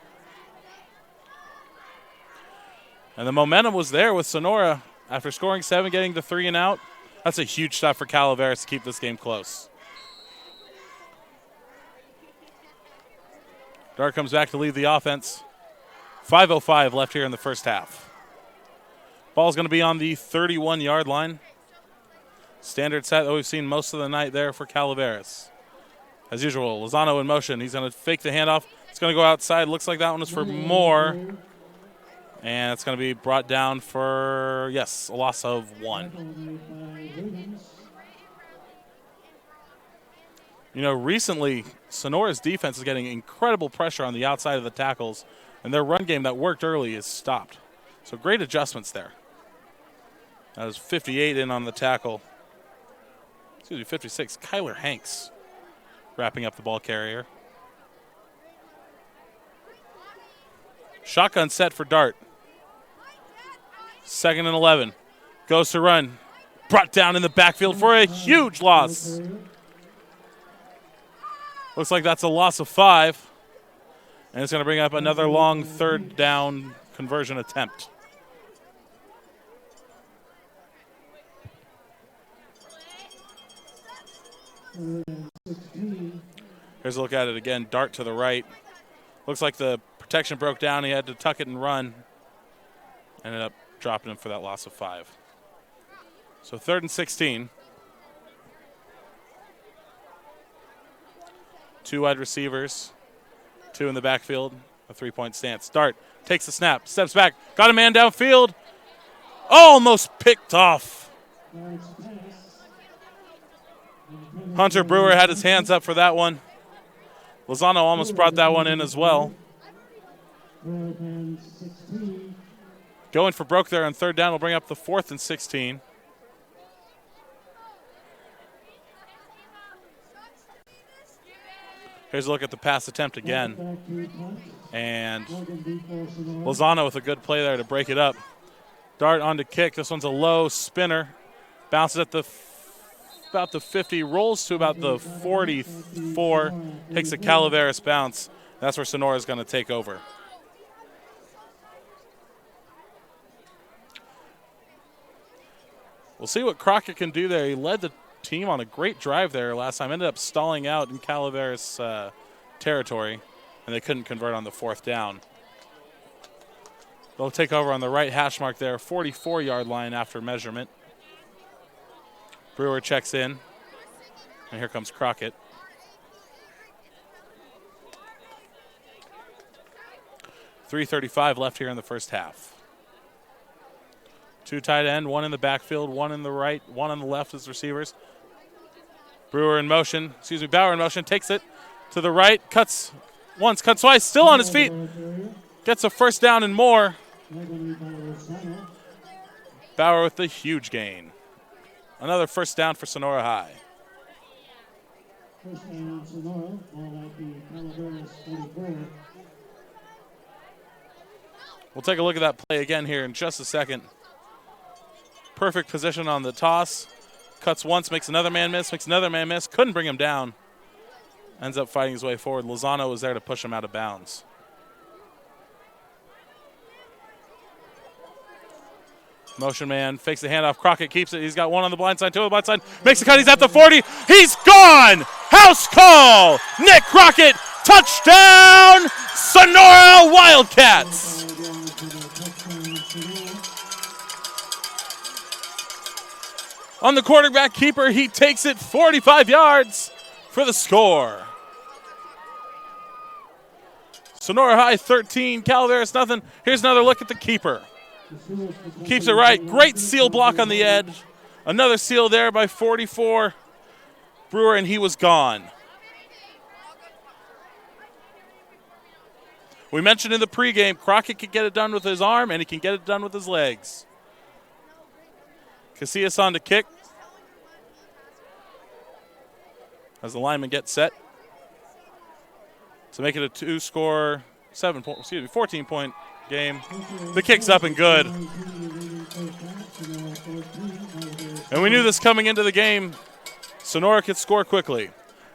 And the momentum was there with Sonora. After scoring 7, getting the 3 and out, that's a huge stop for Calaveras to keep this game close. Dart comes back to lead the offense. 5:05 left here in the first half. Ball's going to be on the 31-yard line. Standard set that we've seen most of the night there for Calaveras. As usual, Lozano in motion. He's going to fake the handoff. It's going to go outside. Looks like that one was for Moore. And it's going to be brought down for, yes, a loss of 1. You know, recently, Sonora's defense is getting incredible pressure on the outside of the tackles, and their run game that worked early is stopped. So great adjustments there. That was 58 in on the tackle. 56. Kyler Hanks wrapping up the ball carrier. Shotgun set for Dart. 2nd and 11. Goes to run. Brought down in the backfield for a huge loss. Looks like that's a loss of 5. And it's going to bring up another long 3rd down conversion attempt. Here's a look at it again. Dart to the right. Looks like the protection broke down. He had to tuck it and run. Ended up dropping him for that loss of 5. So 3rd and 16. 2 wide receivers. 2 in the backfield. A 3-point stance. Dart takes the snap. Steps back. Got a man downfield. Almost picked off. Hunter Brewer had his hands up for that one. Lozano almost brought that one in as well. Going for broke there on 3rd down will bring up the 4th and 16. Here's a look at the pass attempt again. And Lozano with a good play there to break it up. Dart on to kick. This one's a low spinner. Bounces at about the 50, rolls to about the 44, takes a Calaveras bounce. That's where Sonora is going to take over. We'll see what Crockett can do there. He led the team on a great drive there last time. Ended up stalling out in Calaveras territory, and they couldn't convert on the 4th down. They'll take over on the right hash mark there, 44-yard line after measurement. Brewer checks in, and here comes Crockett. .335 left here in the first half. 2 tight end, 1 in the backfield, 1 in the right, 1 on the left as receivers. Bauer in motion, takes it to the right, cuts once, cuts twice, still on his feet. Gets a 1st down and more. Bauer with the huge gain. Another 1st down for Sonora High. 1st down Sonora, ball at the Calaveras 44. We'll take a look at that play again here in just a second. Perfect position on the toss. cuts once, makes another man miss, couldn't bring him down. Ends up fighting his way forward. Lozano was there to push him out of bounds. Motion man fakes the handoff. Crockett keeps it. He's got one on the blind side, two on the blind side. Makes the cut. He's at the 40. He's gone. House call. Nick Crockett. Touchdown. Sonora Wildcats. On the quarterback keeper, he takes it 45 yards for the score. Sonora High 13, Calaveras nothing. Here's another look at the keeper. Keeps it right. Great seal block on the edge. Another seal there by 44 Brewer, and he was gone. We mentioned in the pregame, Crockett can get it done with his arm, and he can get it done with his legs. Casillas on to kick. As the linemen get set to make it a 14-point game. The kick's up and good. And we knew this coming into the game. Sonora could score quickly.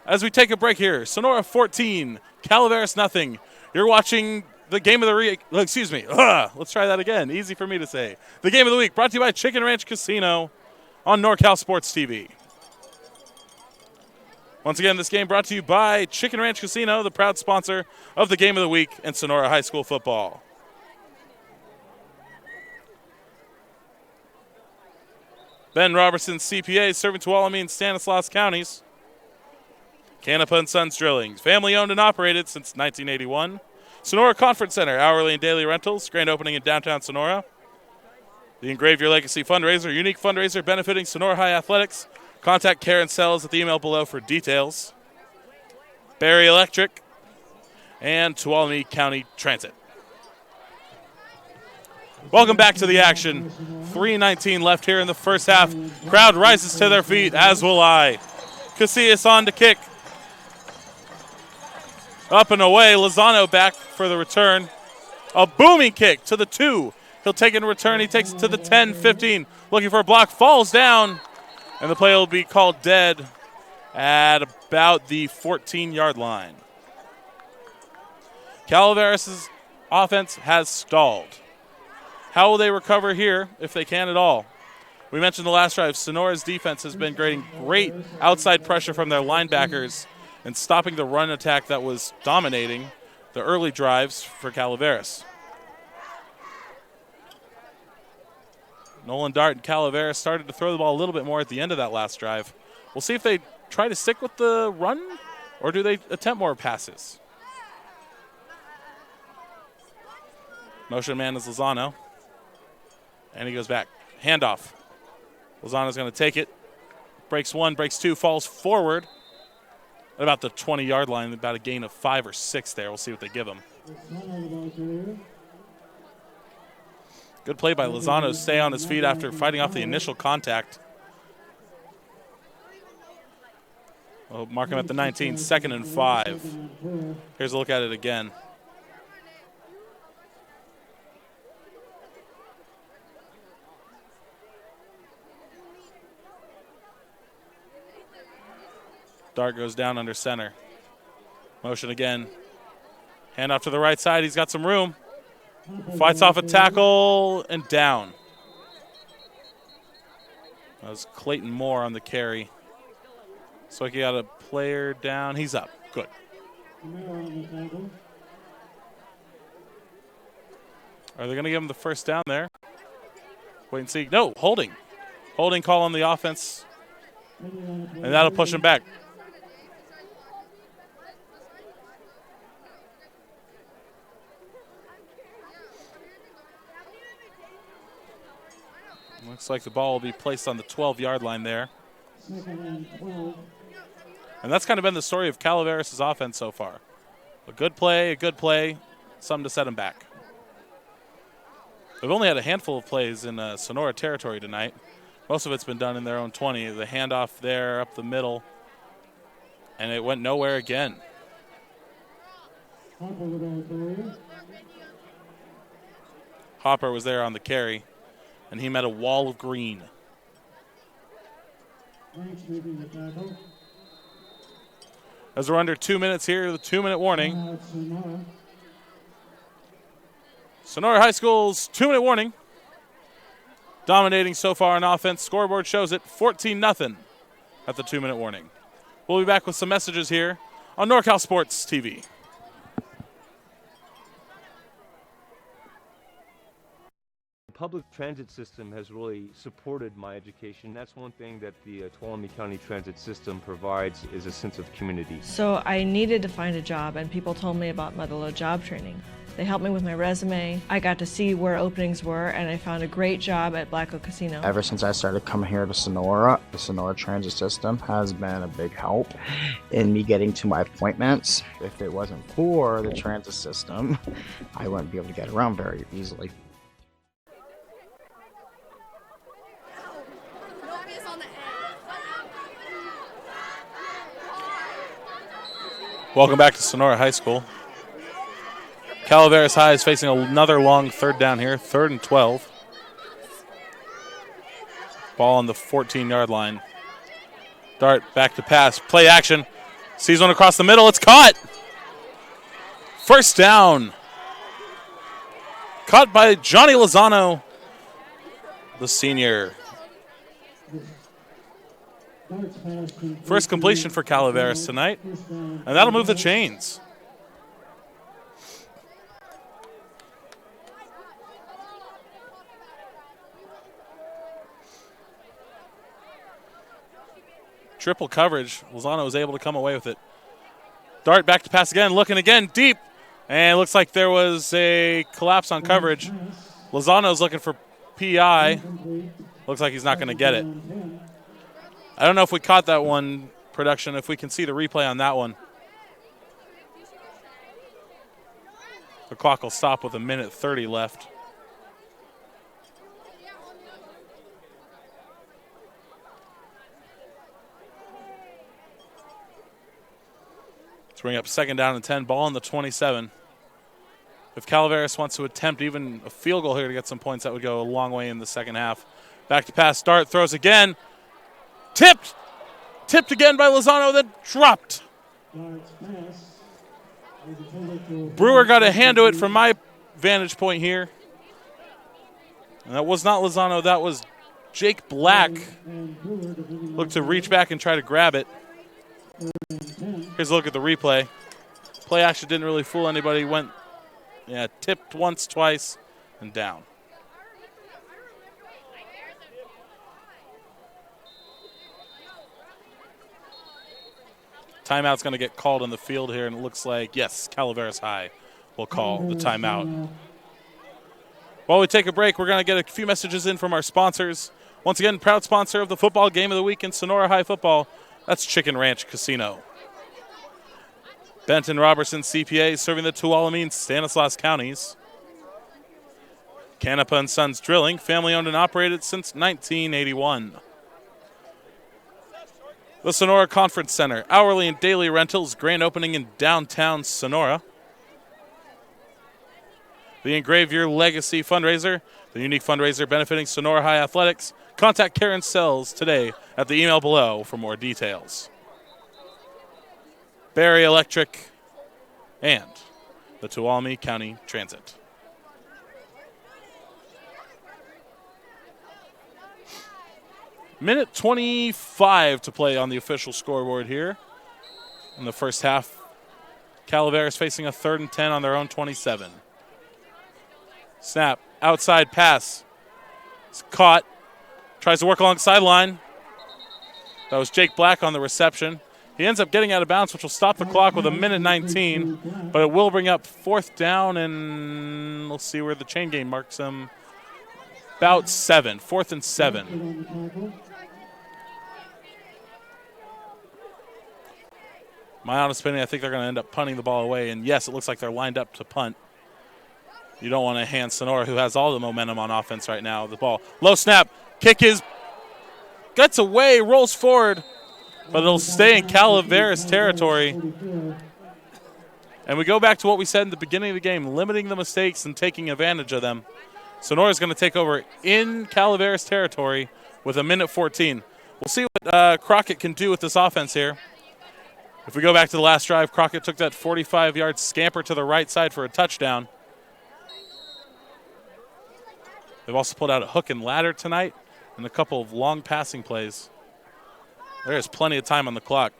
As we take a break here, Sonora 14, Calaveras nothing. You're watching the game of the week. Let's try that again. Easy for me to say. The game of the week brought to you by Chicken Ranch Casino on NorCal Sports TV. Once again, this game brought to you by Chicken Ranch Casino, the proud sponsor of the game of the week in Sonora High School football. Ben Roberson, CPAs, serving Tuolumne and Stanislaus counties. Canepa and Sons Drilling, family owned and operated since 1981. Sonora Conference Center, hourly and daily rentals, grand opening in downtown Sonora. The Engrave Your Legacy fundraiser, unique fundraiser benefiting Sonora High Athletics. Contact Karen Sells at the email below for details. Barry Electric and Tuolumne County Transit. Welcome back to the action. 3:19 left here in the first half. Crowd rises to their feet, as will I. Casillas on to kick. Up and away. Lozano back for the return. A booming kick to the 2. He'll take it in return. He takes it to the 10, 15. Looking for a block. Falls down. And the play will be called dead at about the 14-yard line. Calaveras' offense has stalled. How will they recover here, if they can at all? We mentioned the last drive. Sonora's defense has been getting great outside pressure from their linebackers and stopping the run attack that was dominating the early drives for Calaveras. Nolan Dart and Calaveras started to throw the ball a little bit more at the end of that last drive. We'll see if they try to stick with the run or do they attempt more passes. Motion man is Lozano. And he goes back. Handoff. Lozano's going to take it. Breaks one, breaks two, falls forward at about the 20-yard line, about a gain of 5 or 6 there. We'll see what they give him. Good play by Lozano to stay on his feet after fighting off the initial contact. We'll mark him at the 19, 2nd and 5. Here's a look at it again. Dart goes down under center. Motion again. Hand off to the right side. He's got some room. Fights off a tackle and down. That was Clayton Moore on the carry. So he got a player down. He's up. Good. Are they going to give him the first down there? Wait and see. No, holding. Holding call on the offense. And that'll push him back. Looks like the ball will be placed on the 12-yard line there. And that's kind of been the story of Calaveras' offense so far. A good play, something to set him back. They've only had a handful of plays in Sonora territory tonight. Most of it's been done in their own 20. The handoff there up the middle, and it went nowhere again. Hopper was there on the carry, and he met a wall of green. Ranks making the tackle. As we're under 2 minutes here, the 2-minute warning. Sonora. Sonora High School's 2-minute warning. Dominating so far on offense. Scoreboard shows it 14-0 at the 2-minute warning. We'll be back with some messages here on NorCal Sports TV. The public transit system has really supported my education. That's one thing that the Tuolumne County Transit System provides is a sense of community. So I needed to find a job, and people told me about Medalo job training. They helped me with my resume. I got to see where openings were, and I found a great job at Black Oak Casino. Ever since I started coming here to Sonora, the Sonora transit system has been a big help in me getting to my appointments. If it wasn't for the transit system, I wouldn't be able to get around very easily. Welcome back to Sonora High School. Calaveras High is facing another long third down here, 3rd and 12. Ball on the 14-yard line. Dart back to pass, play action. Sees one across the middle, it's caught. First down. Caught by Johnny Lozano, the senior. First completion for Calaveras tonight, and that'll move the chains. Triple coverage. Lozano was able to come away with it. Dart back to pass again, looking again, deep. And it looks like there was a collapse on coverage. Lozano's looking for PI. Looks like he's not going to get it. I don't know if we caught that one, production, if we can see the replay on that one. The clock will stop with 1:30 left. Bring up 2nd down and 10, ball on the 27. If Calaveras wants to attempt even a field goal here to get some points, that would go a long way in the second half. Back to pass, Dart throws again. Tipped again by Lozano, then dropped. Brewer got a hand to it from my vantage point here. And that was not Lozano, that was Jake Black. Looked to reach back and try to grab it. Here's a look at the replay. Play action didn't really fool anybody. Went, tipped once, twice, and down. Timeout's going to get called on the field here, and it looks like, yes, Calaveras High will call the timeout. While we take a break, we're going to get a few messages in from our sponsors. Once again, proud sponsor of the football game of the week in Sonora High football. That's Chicken Ranch Casino. Benton, Roberson, CPAs serving the Tuolumne and Stanislaus counties. Canepa and Sons Drilling, family owned and operated since 1981. The Sonora Conference Center, hourly and daily rentals, grand opening in downtown Sonora. The Engrave Your Legacy fundraiser, the unique fundraiser benefiting Sonora High Athletics. Contact Karen Sells today at the email below for more details. Barry Electric and the Tuolumne County Transit. Minute 25 to play on the official scoreboard here in the first half. Calaveras facing a 3rd and 10 on their own 27. Snap, outside pass. It's caught. Tries to work along the sideline. That was Jake Black on the reception. He ends up getting out of bounds, which will stop the clock with 1:19, but it will bring up 4th down, and we'll see where the chain game marks him. About 7, 4th and 7. My honest opinion, I think they're going to end up punting the ball away, and yes, it looks like they're lined up to punt. You don't want to hand Sonora, who has all the momentum on offense right now, the ball. Low snap, kick gets away, rolls forward, but it'll stay in Calaveras territory. And we go back to what we said in the beginning of the game, limiting the mistakes and taking advantage of them. Sonora's going to take over in Calaveras territory with 1:14. We'll see what Crockett can do with this offense here. If we go back to the last drive, Crockett took that 45-yard scamper to the right side for a touchdown. They've also pulled out a hook and ladder tonight and a couple of long passing plays. There is plenty of time on the clock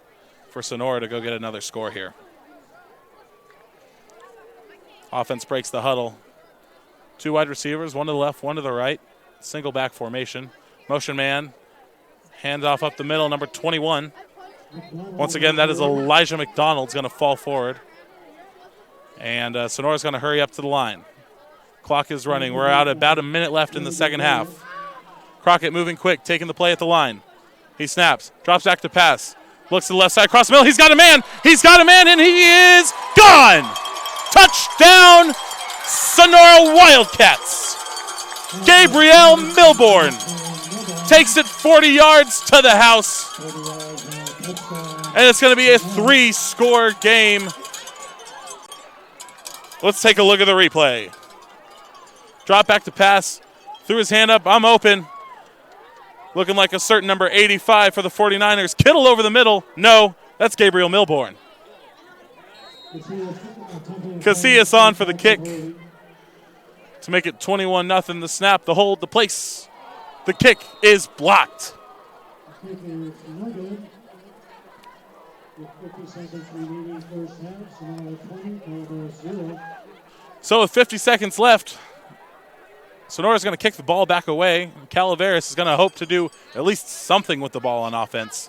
for Sonora to go get another score here. Offense breaks the huddle. 2 wide receivers, one to the left, one to the right. Single back formation. Motion man. Hands off up the middle, number 21. Once again, that is Elijah McDonald's going to fall forward. And Sonora's going to hurry up to the line. Clock is running. We're out about a minute left in the second half. Crockett moving quick, taking the play at the line. He snaps, drops back to pass. Looks to the left side, across the middle. He's got a man. He's got a man, and he is gone. Touchdown, Sonora Wildcats. Gabriel Milbourne takes it 40 yards to the house. And it's going to be a 3-score game. Let's take a look at the replay. Drop back to pass. Threw his hand up. I'm open. Looking like a certain number 85 for the 49ers. Kittle over the middle. No, that's Gabriel Milbourne. Casillas on for the kick to make it 21-0. The snap, the hold, the place. The kick is blocked. So with 50 seconds left, Sonora's going to kick the ball back away. Calaveras is going to hope to do at least something with the ball on offense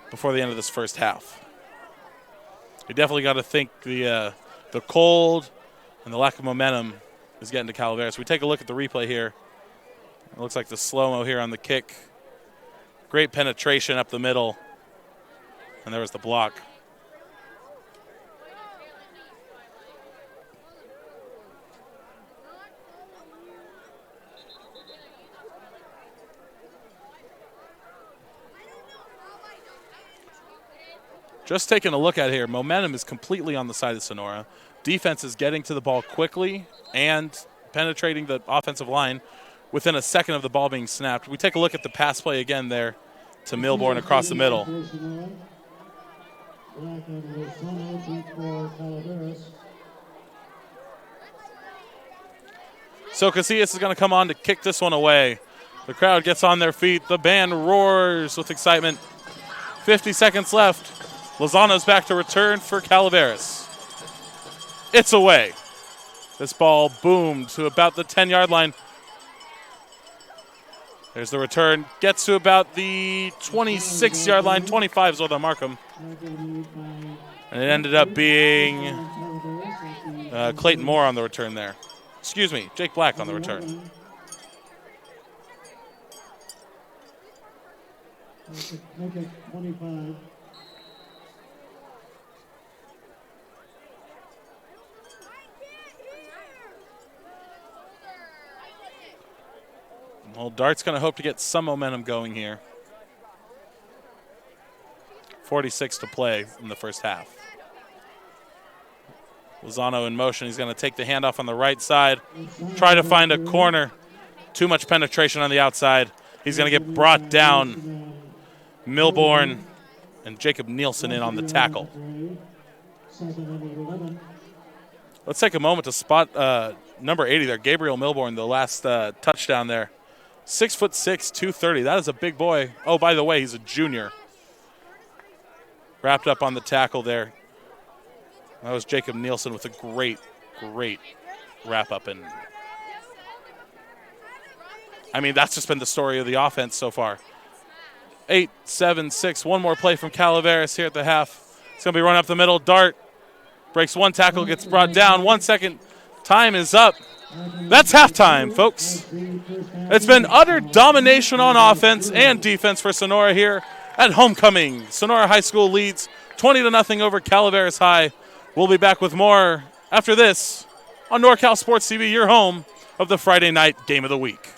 before the end of this first half. You definitely got to think the cold and the lack of momentum is getting to Calaveras. We take a look at the replay here. It looks like the slow-mo here on the kick. Great penetration up the middle. And there was the block. Just taking a look at here, momentum is completely on the side of Sonora. Defense is getting to the ball quickly and penetrating the offensive line within a second of the ball being snapped. We take a look at the pass play again there to Milbourne across the middle. So Casillas is going to come on to kick this one away. The crowd gets on their feet. The band roars with excitement. 50 seconds left. Lozano's back to return for Calaveras. It's away. This ball boomed to about the 10-yard line. There's the return. Gets to about the 26-yard line. 25 is what they'll mark him. And it ended up being Clayton Moore on the return there. Excuse me, Jake Black on the return. Make it 25. Well, Dart's going to hope to get some momentum going here. 46 to play in the first half. Lozano in motion. He's going to take the handoff on the right side. Try to find a corner. Too much penetration on the outside. He's going to get brought down. Milbourne and Jacob Nielsen in on the tackle. Let's take a moment to spot number 80 there, Gabriel Milbourne, the last touchdown there. 6'6", 230. That is a big boy. Oh, by the way, he's a junior. Wrapped up on the tackle there. That was Jacob Nielsen with a great wrap up. And I mean, that's just been the story of the offense so far. 8, 7, 6. One more play from Calaveras here at the half. It's going to be run up the middle. Dart breaks one tackle, gets brought down. 1 second. Time is up. That's halftime, folks. It's been utter domination on offense and defense for Sonora here at homecoming. Sonora High School leads 20-0 over Calaveras High. We'll be back with more after this on NorCal Sports TV, your home of the Friday night game of the week.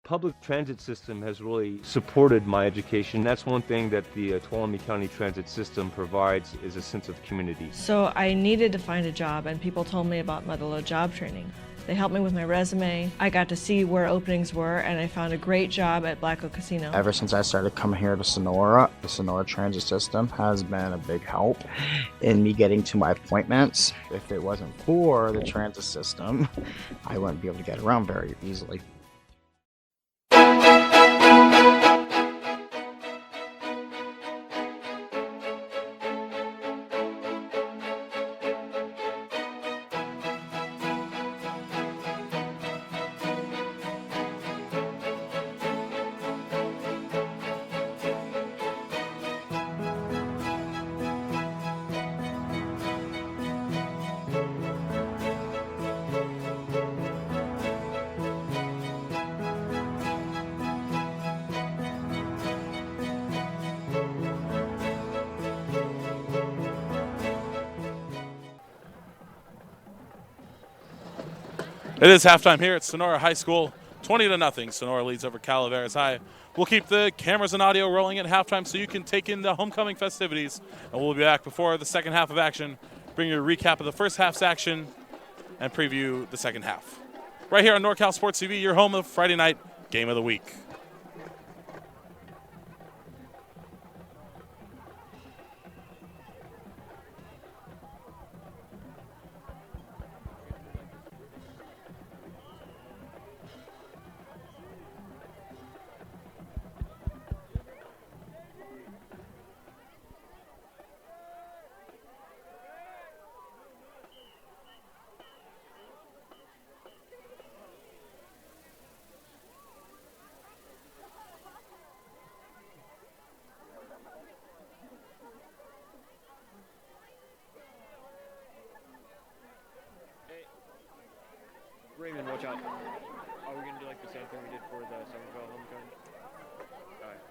Public transit system has really supported my education. That's one thing that the Tuolumne County transit system provides, is a sense of community. So I needed to find a job, and people told me about Medalo job training. They helped me with my resume. I got to see where openings were, and I found a great job at Black Oak Casino. Ever since I started coming here to Sonora, the Sonora transit system has been a big help in me getting to my appointments. If it wasn't for the transit system, I wouldn't be able to get around very easily. It is halftime here at Sonora High School. 20-0. Sonora leads over Calaveras High. We'll keep the cameras and audio rolling at halftime so you can take in the homecoming festivities. And we'll be back before the second half of action, bring you a recap of the first half's action, and preview the second half. Right here on NorCal SportsTV, your home of Friday night game of the week. Raymond, watch out. Are we going to do like the same thing we did for the Somerville homecoming? Alright.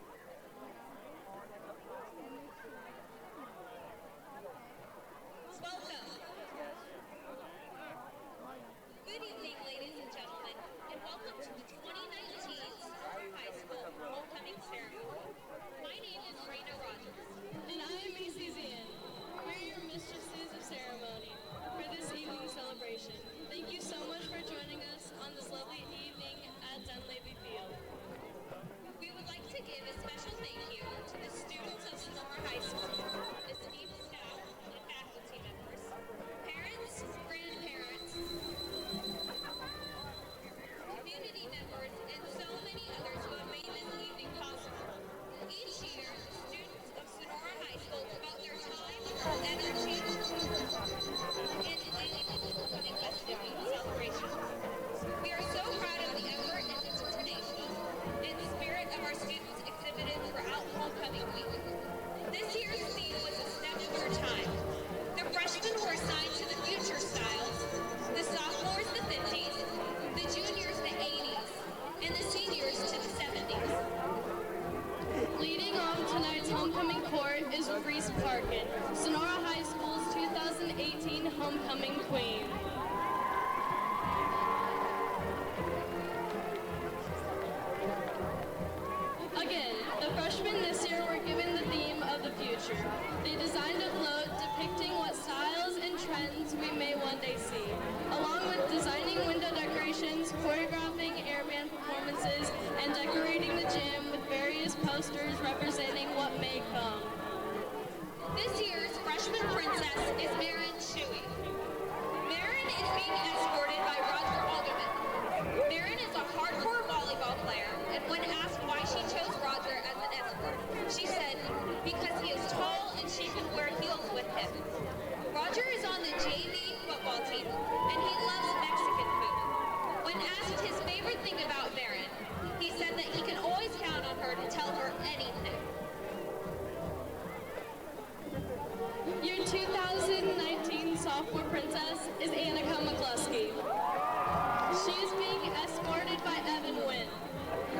Welcome. Good evening, ladies and gentlemen, and welcome to the 2019 Sonora High School homecoming ceremony. My name is Raina Rogers. And I am Macy Zian. We're your mistresses of ceremony for this evening's celebration. Thank you so much for joining us on this lovely evening at Dunleavy Field. We would like to give a special thank you to the students of Sonora High School, esteemed staff and faculty members, parents, grandparents, community members, and so many others who have made this evening possible. Each year, students of Sonora High School devote their time, energy, and homecoming festivities and celebrations. We are so proud of the effort and determination and spirit of our students exhibited throughout homecoming week. This year's theme was a step for time. The freshmen were assigned to the future styles, the sophomores the 50s, the juniors the 80s, and the seniors to the 70s. Leading off tonight's homecoming court is Reese Parkin, Sonora High School's 2018 homecoming queen. Again, the freshmen this year were given the theme of the future. They designed a float depicting what styles and trends we may one day see, along with designing window decorations, choreographing airman performances, and decorating the gym with various posters representing what may come. This year's freshman princess is Marin Shuey. Marin is being escorted by Roger Alderman. Marin is a hardcore volleyball player, and when asked why she chose Roger as an escort, she said, because he is tall and she can wear heels with him. Roger is on the JV football team, and he loves Mexican food. When asked his favorite thing about Marin, he said that he can always count on her to tell her anything. Your 2019 sophomore princess is Annika McCluskey. She is being escorted by Evan Wynn.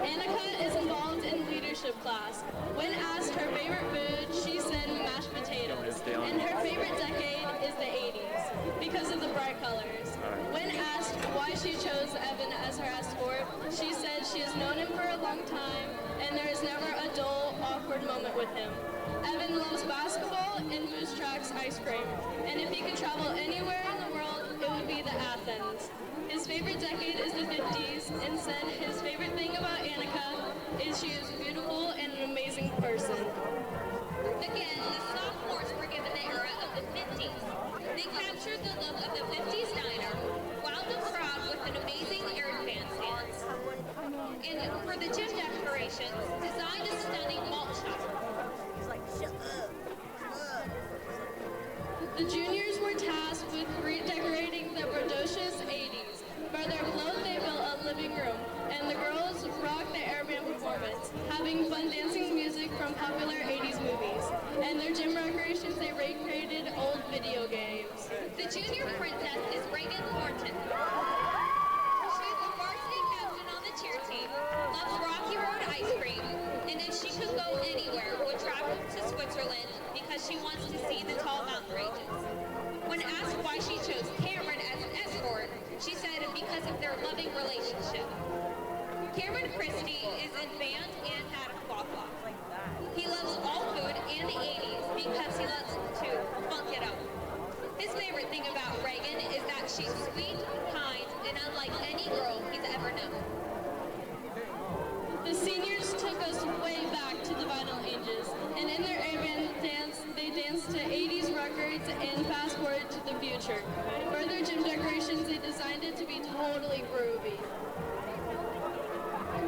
Annika is involved in leadership class. When asked her favorite food, she said mashed potatoes. And her favorite decade is the 80s because of the bright colors. When asked why she chose Evan as her escort, she said she has known him for a long time and there is never a dull, awkward moment with him. Evan loves basketball and Moose Track's ice cream, and if he could travel anywhere in the world, it would be the Athens. His favorite said his favorite thing about Annika is she is beautiful and an amazing person. Again, the sophomores were given the era of the 50s. They captured the look of the 50s diner, wowed the crowd with an amazing air bandstands. And for the gym decorations, designed a stunning malt shop. The juniors were tasked with redecorating the Brodocious 80s. Further below, they built a living room, and the girls rocked the airband performance, having fun dancing music from popular 80s movies. And their gym recreations, they recreated old video games. The junior princess is Reagan Thornton. She's the varsity captain on the cheer team, loves Rocky Road ice cream, and if she could go anywhere, would travel to Switzerland because she wants to see the tall mountain ranges. When asked why she chose Cameron as an escort, she said because of their loving relationship. Cameron Christie is in band and had a flop. He loves all food and the 80s because he loves to funk it up. His favorite thing about Reagan is that she's sweet, kind, and unlike any girl he's ever known. The seniors took us way back to the Vinyl Ages, and in their airband dance, they danced to 80s records and fast forward to the future. For their gym decorations, they designed it to be totally groovy.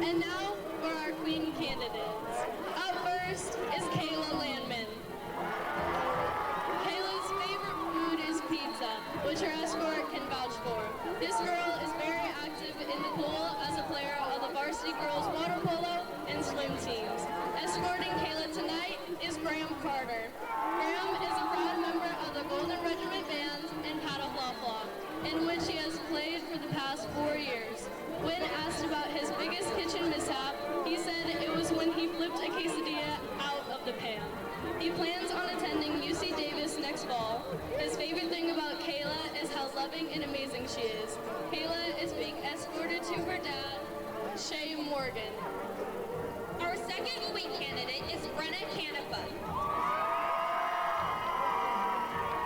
And now for our queen candidates. Up first is Kayla Landman. Kayla's favorite food is pizza, which her escort can vouch for. This girl is very active in the pool as a player of the varsity girls water polo and swim teams. Escorting Kayla tonight is Graham Carter. Graham is a proud member of the Golden Regiment Band and Paddle Flaw Flaw, in which he has played for the past 4 years. When asked about his biggest kitchen mishap, he said it was when he flipped a quesadilla out of the pan. He plans on attending UC Davis next fall. His favorite thing about Kayla is how loving and amazing she is. Kayla is being escorted to her dad, Shay Morgan. Our second queen candidate is Brenna Canepa.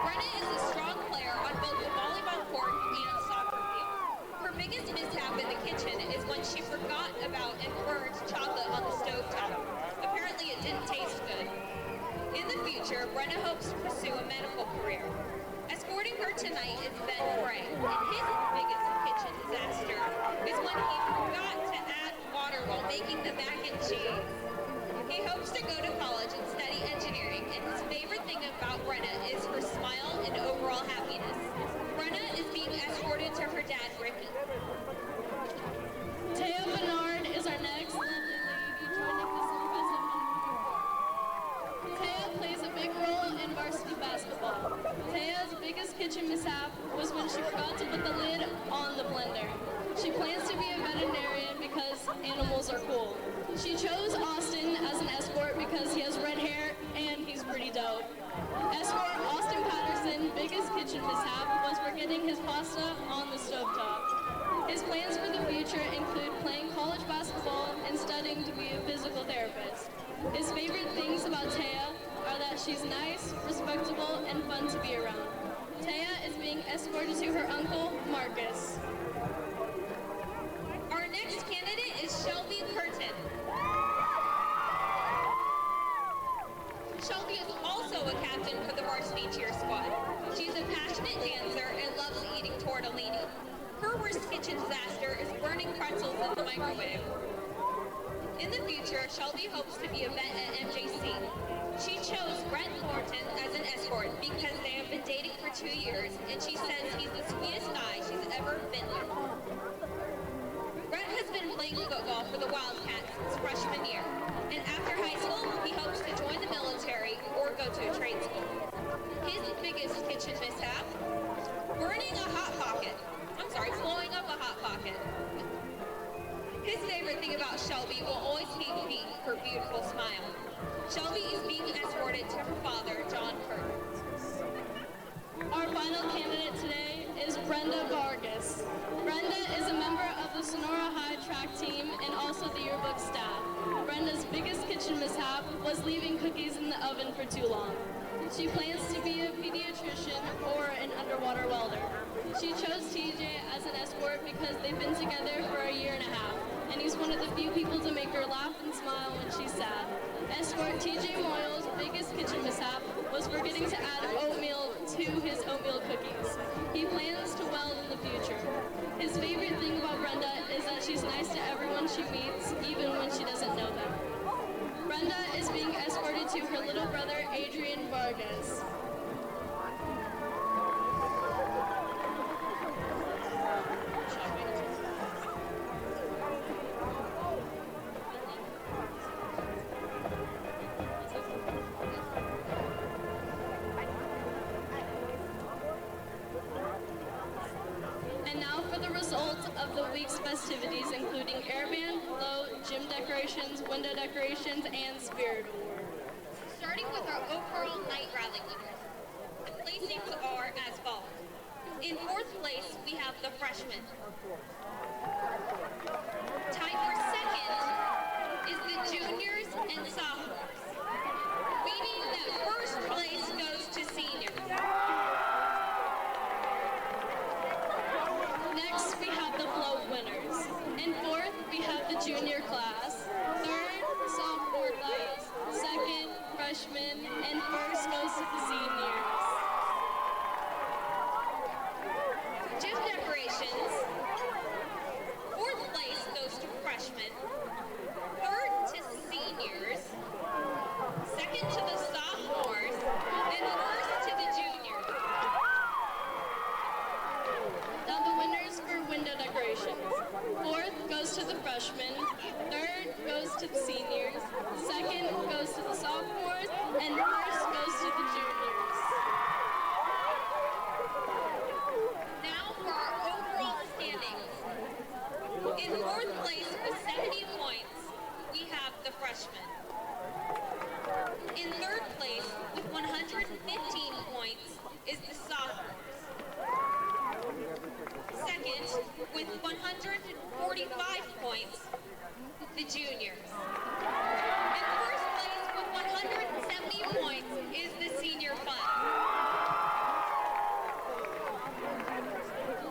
Brenna is a strong player on both the volleyball court and soccer field. Her biggest mishap in the kitchen is when she forgot about and burned chocolate on the stovetop. Apparently it didn't taste good. In the future, Brenna hopes to pursue a medical career. Escorting her tonight is Ben Gray, and his biggest kitchen disaster is when he forgot to add water while making the mac and cheese. He hopes to go to college and study engineering, and his favorite thing about Brenna is her smile and overall happiness. Brenna is being escorted to her dad, Ricky. Taya Bernard is our next lovely lady joining this impressive group. Taya plays a big role in varsity basketball. Taya's biggest kitchen mishap was when she forgot to put the lid on the blender. She plans to be a veterinarian because animals are cool. She chose Austin as an escort because he has red hair and he's pretty dope. Escort Austin Patterson, biggest kitchen mishap was forgetting his pasta on the stovetop. His plans for the future include playing college basketball and studying to be a physical therapist. His favorite things about Taya are that she's nice, respectable, and fun to be around. Taya is being escorted to her uncle, Marcus. Our next candidate is Shelby Curtin. Shelby is also a captain for the varsity cheer squad. She's a passionate dancer and loves eating tortellini. Her worst kitchen disaster is burning pretzels in the microwave. In the future, Shelby hopes to be a vet at MJC. She chose Brett Thornton as an escort because they have been dating for 2 years, and she says he's the sweetest guy she's ever been with. Brett has been playing football for the Wildcats since freshman year, and after high school, he hopes to join the military or go to a trade school. His biggest kitchen mishap? Blowing up a Hot Pocket. His favorite thing about Shelby will always be her beautiful smile. Shelby is being escorted to her father, John Curtin. Our final candidate today is Brenda Vargas. Brenda is a member of the Sonora High track team and also the yearbook staff. Brenda's biggest kitchen mishap was leaving cookies in the oven for too long. She plans to be a pediatrician or an underwater welder. She chose TJ as an escort because they've been together for 1.5 years. and he's one of the few people to make her laugh and smile when she's sad. Escort TJ Moyle's biggest kitchen mishap was forgetting to add oatmeal to his oatmeal cookies. He plans to weld in the future. His favorite thing about Brenda is that she's nice to everyone she meets, even when she doesn't know them. Brenda is being escorted to her little brother, Adrian Vargas. And now for the results of the week's festivities, including airband, float, gym decorations, window decorations, and spirit award. Starting with our overall night rally winners, the placings are as follows. In fourth place, we have the freshmen. Tied for second is the juniors and sophomores, meaning that first place goes to seniors. Next, we have the float winners. In fourth, we have the junior class. Third, sophomore class. Second, freshman. And first goes to the seniors. Gym decorations. Fourth place goes to freshmen. Third to seniors. Second to the sophomores. And first to the juniors. Now the winners for window decorations. Fourth goes to the freshmen. Third goes to the seniors. Second goes to the sophomores. And first goes to the juniors. Now for our overall standings. In fourth place with 70 points, we have the freshmen. In third place with 115 points is the sophomores. Second, with 145 points, the juniors. In first place with 170 points is the senior fund.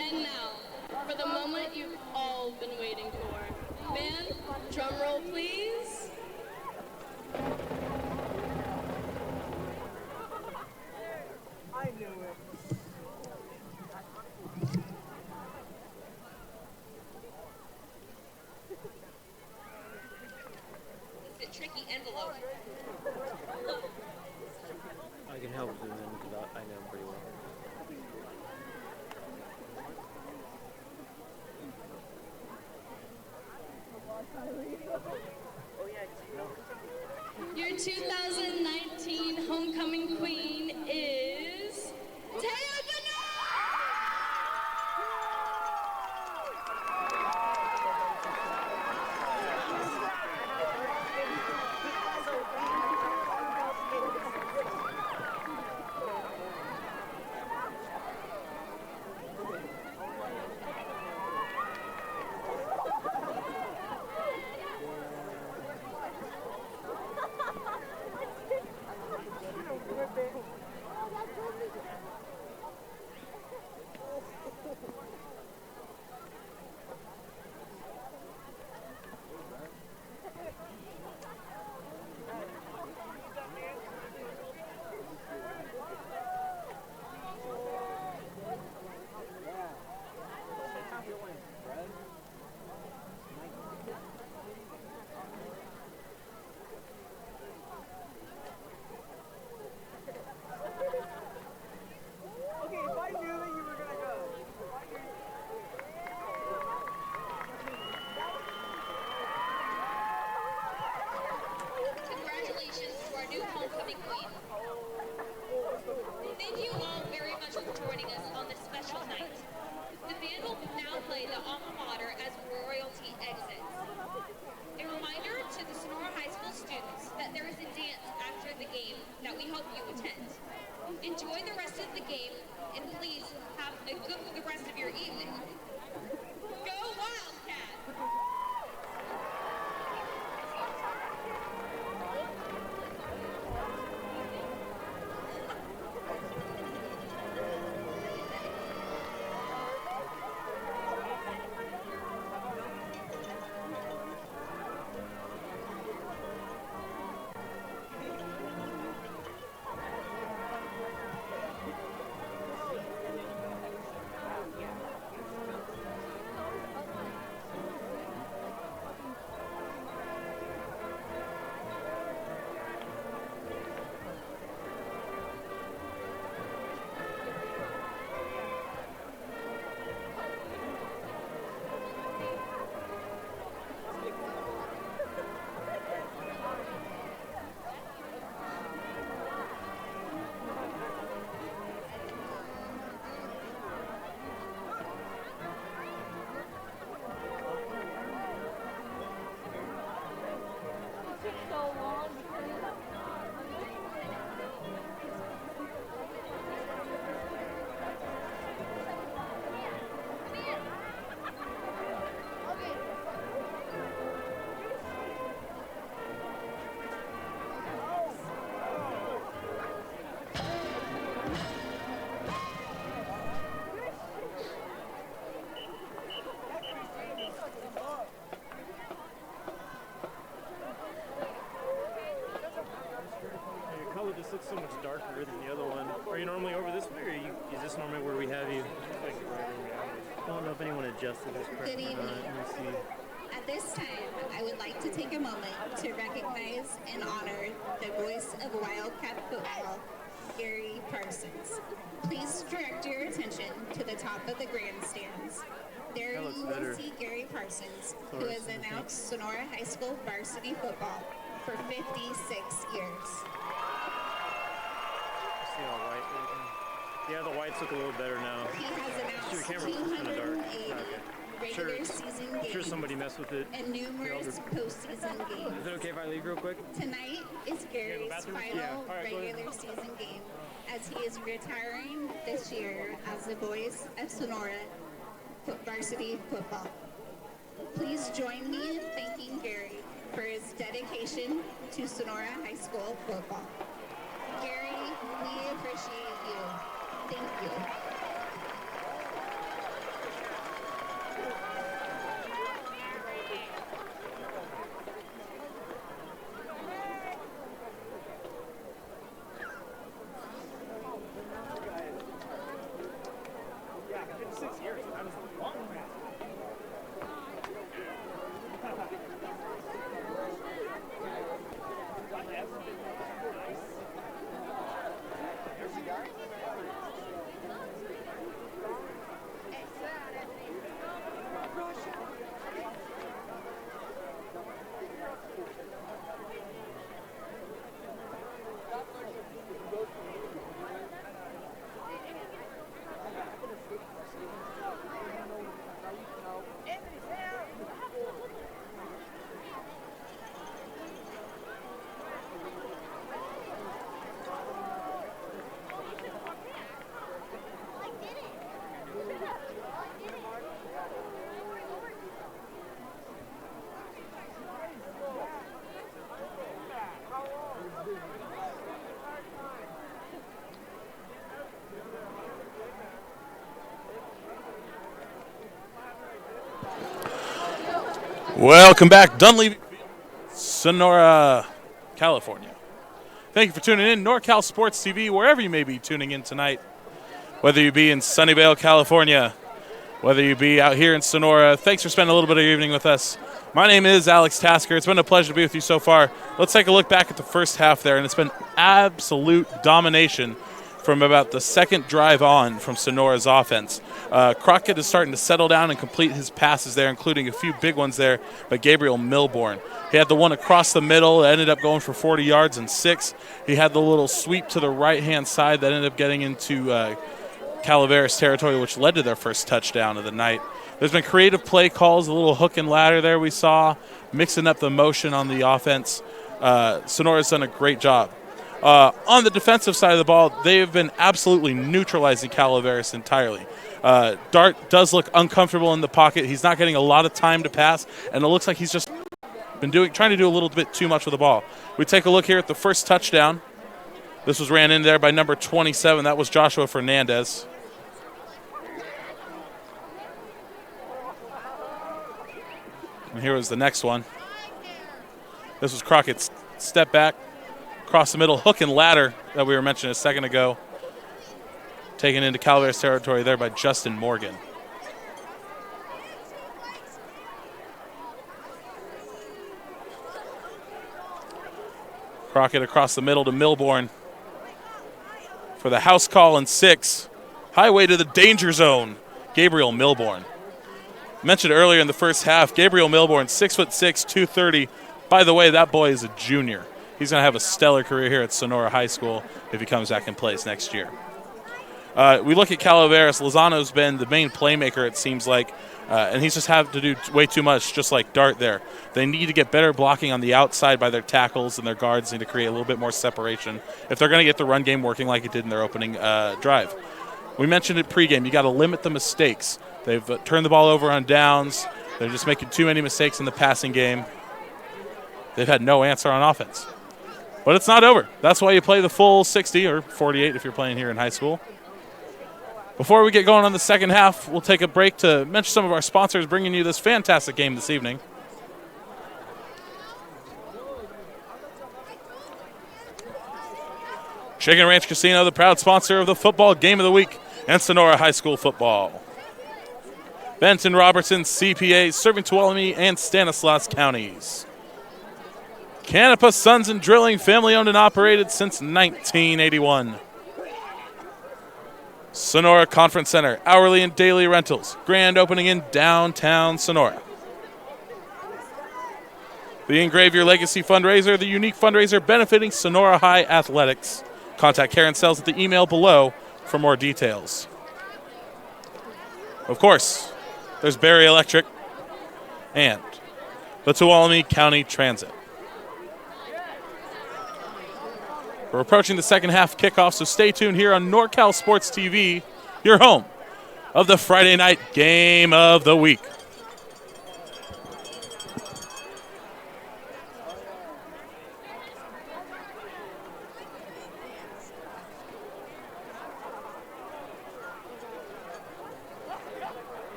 And now, for the moment you've all been waiting for. Band, drum roll please. It's a tricky envelope. I can help zoom in because I know pretty well. Your 2019 homecoming queen is Taya you. I don't know if anyone adjusted this correctly. Good evening. Let me see. At this time, I would like to take a moment to recognize and honor the voice of Wildcat football, Gary Parsons. Please direct your attention to the top of the grandstands. There That looks you will better. see Gary Parsons, who has announced Sonora High School varsity football for 56 years. See how white looking? Yeah, the whites look a little better now. He has Your announced camera's kind of dark. 280 regular season I'm sure games somebody messed with it. and numerous postseason games. Is it okay if I leave real quick? Tonight is Gary's bathroom? final Yeah. All right, go ahead. regular season game as he is retiring this year as the voice of Sonora varsity football. Please join me in thanking Gary for his dedication to Sonora High School football. Gary, we appreciate you. Thank you. Welcome back, Dunleavy, Sonora, California. Thank you for tuning in, NorCal Sports TV, wherever you may be tuning in tonight. Whether you be in Sunnyvale, California, whether you be out here in Sonora, thanks for spending a little bit of your evening with us. My name is Alex Tasker. It's been a pleasure to be with you so far. Let's take a look back at the first half there, and it's been absolute domination from about the second drive on from Sonora's offense. Crockett is starting to settle down and complete his passes there, including a few big ones there by Gabriel Milborn. He had the one across the middle that ended up going for 40 yards and 6. He had the little sweep to the right-hand side that ended up getting into Calaveras territory, which led to their first touchdown of the night. There's been creative play calls, a little hook and ladder there we saw, mixing up the motion on the offense. Sonora's done a great job. On the defensive side of the ball, they have been absolutely neutralizing Calaveras entirely. Dart does look uncomfortable in the pocket. He's not getting a lot of time to pass, and it looks like he's just been trying to do a little bit too much with the ball. We take a look here at the first touchdown. This was ran in there by number 27. That was Joshua Fernandez. And here was the next one. This was Crockett's step back, across the middle, hook and ladder that we were mentioning a second ago. Taken into Calaveras territory there by Justin Morgan. Crockett across the middle to Milborn for the house call and 6. Highway to the danger zone, Gabriel Milborn. Mentioned earlier in the first half, Gabriel Milborn, 6'6", 230. By the way, that boy is a junior. He's going to have a stellar career here at Sonora High School if he comes back and plays next year. We look at Calaveras. Lozano's been the main playmaker, it seems like, and he's just had to do way too much, just like Dart there. They need to get better blocking on the outside by their tackles, and their guards need to create a little bit more separation if they're going to get the run game working like it did in their opening drive. We mentioned it pregame. You got to limit the mistakes. They've turned the ball over on downs. They're just making too many mistakes in the passing game. They've had no answer on offense. But it's not over. That's why you play the full 60 or 48 if you're playing here in high school. Before we get going on the second half, we'll take a break to mention some of our sponsors bringing you this fantastic game this evening. Chicken Ranch Casino, the proud sponsor of the football game of the week. and Sonora High School football. Benton, Roberson, CPAs serving Tuolumne and Stanislaus counties. Canepa Sons and Drilling, family owned and operated since 1981. Sonora Conference Center, hourly and daily rentals. Grand opening in downtown Sonora. The Engrave Your Legacy fundraiser, the unique fundraiser benefiting Sonora High Athletics. Contact Karen Sells at the email below for more details. Of course, there's Barry Electric and the Tuolumne County Transit. We're approaching the second half kickoff, so stay tuned here on NorCal Sports TV, your home of the Friday night game of the week.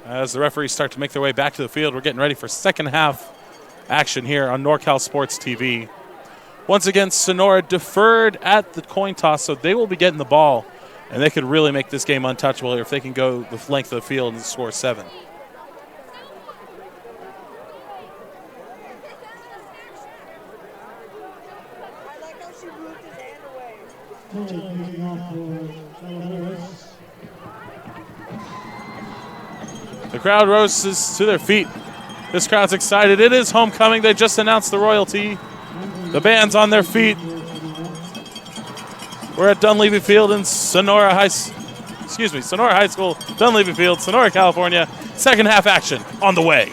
As the referees start to make their way back to the field, we're getting ready for second half action here on NorCal Sports TV. Once again, Sonora deferred at the coin toss, so they will be getting the ball, and they could really make this game untouchable if they can go the length of the field and score 7. The crowd rose to their feet. This crowd's excited. It is homecoming. They just announced the royalty. The band's on their feet. We're at Dunleavy Field in Sonora High School, Dunleavy Field, Sonora, California. Second half action on the way.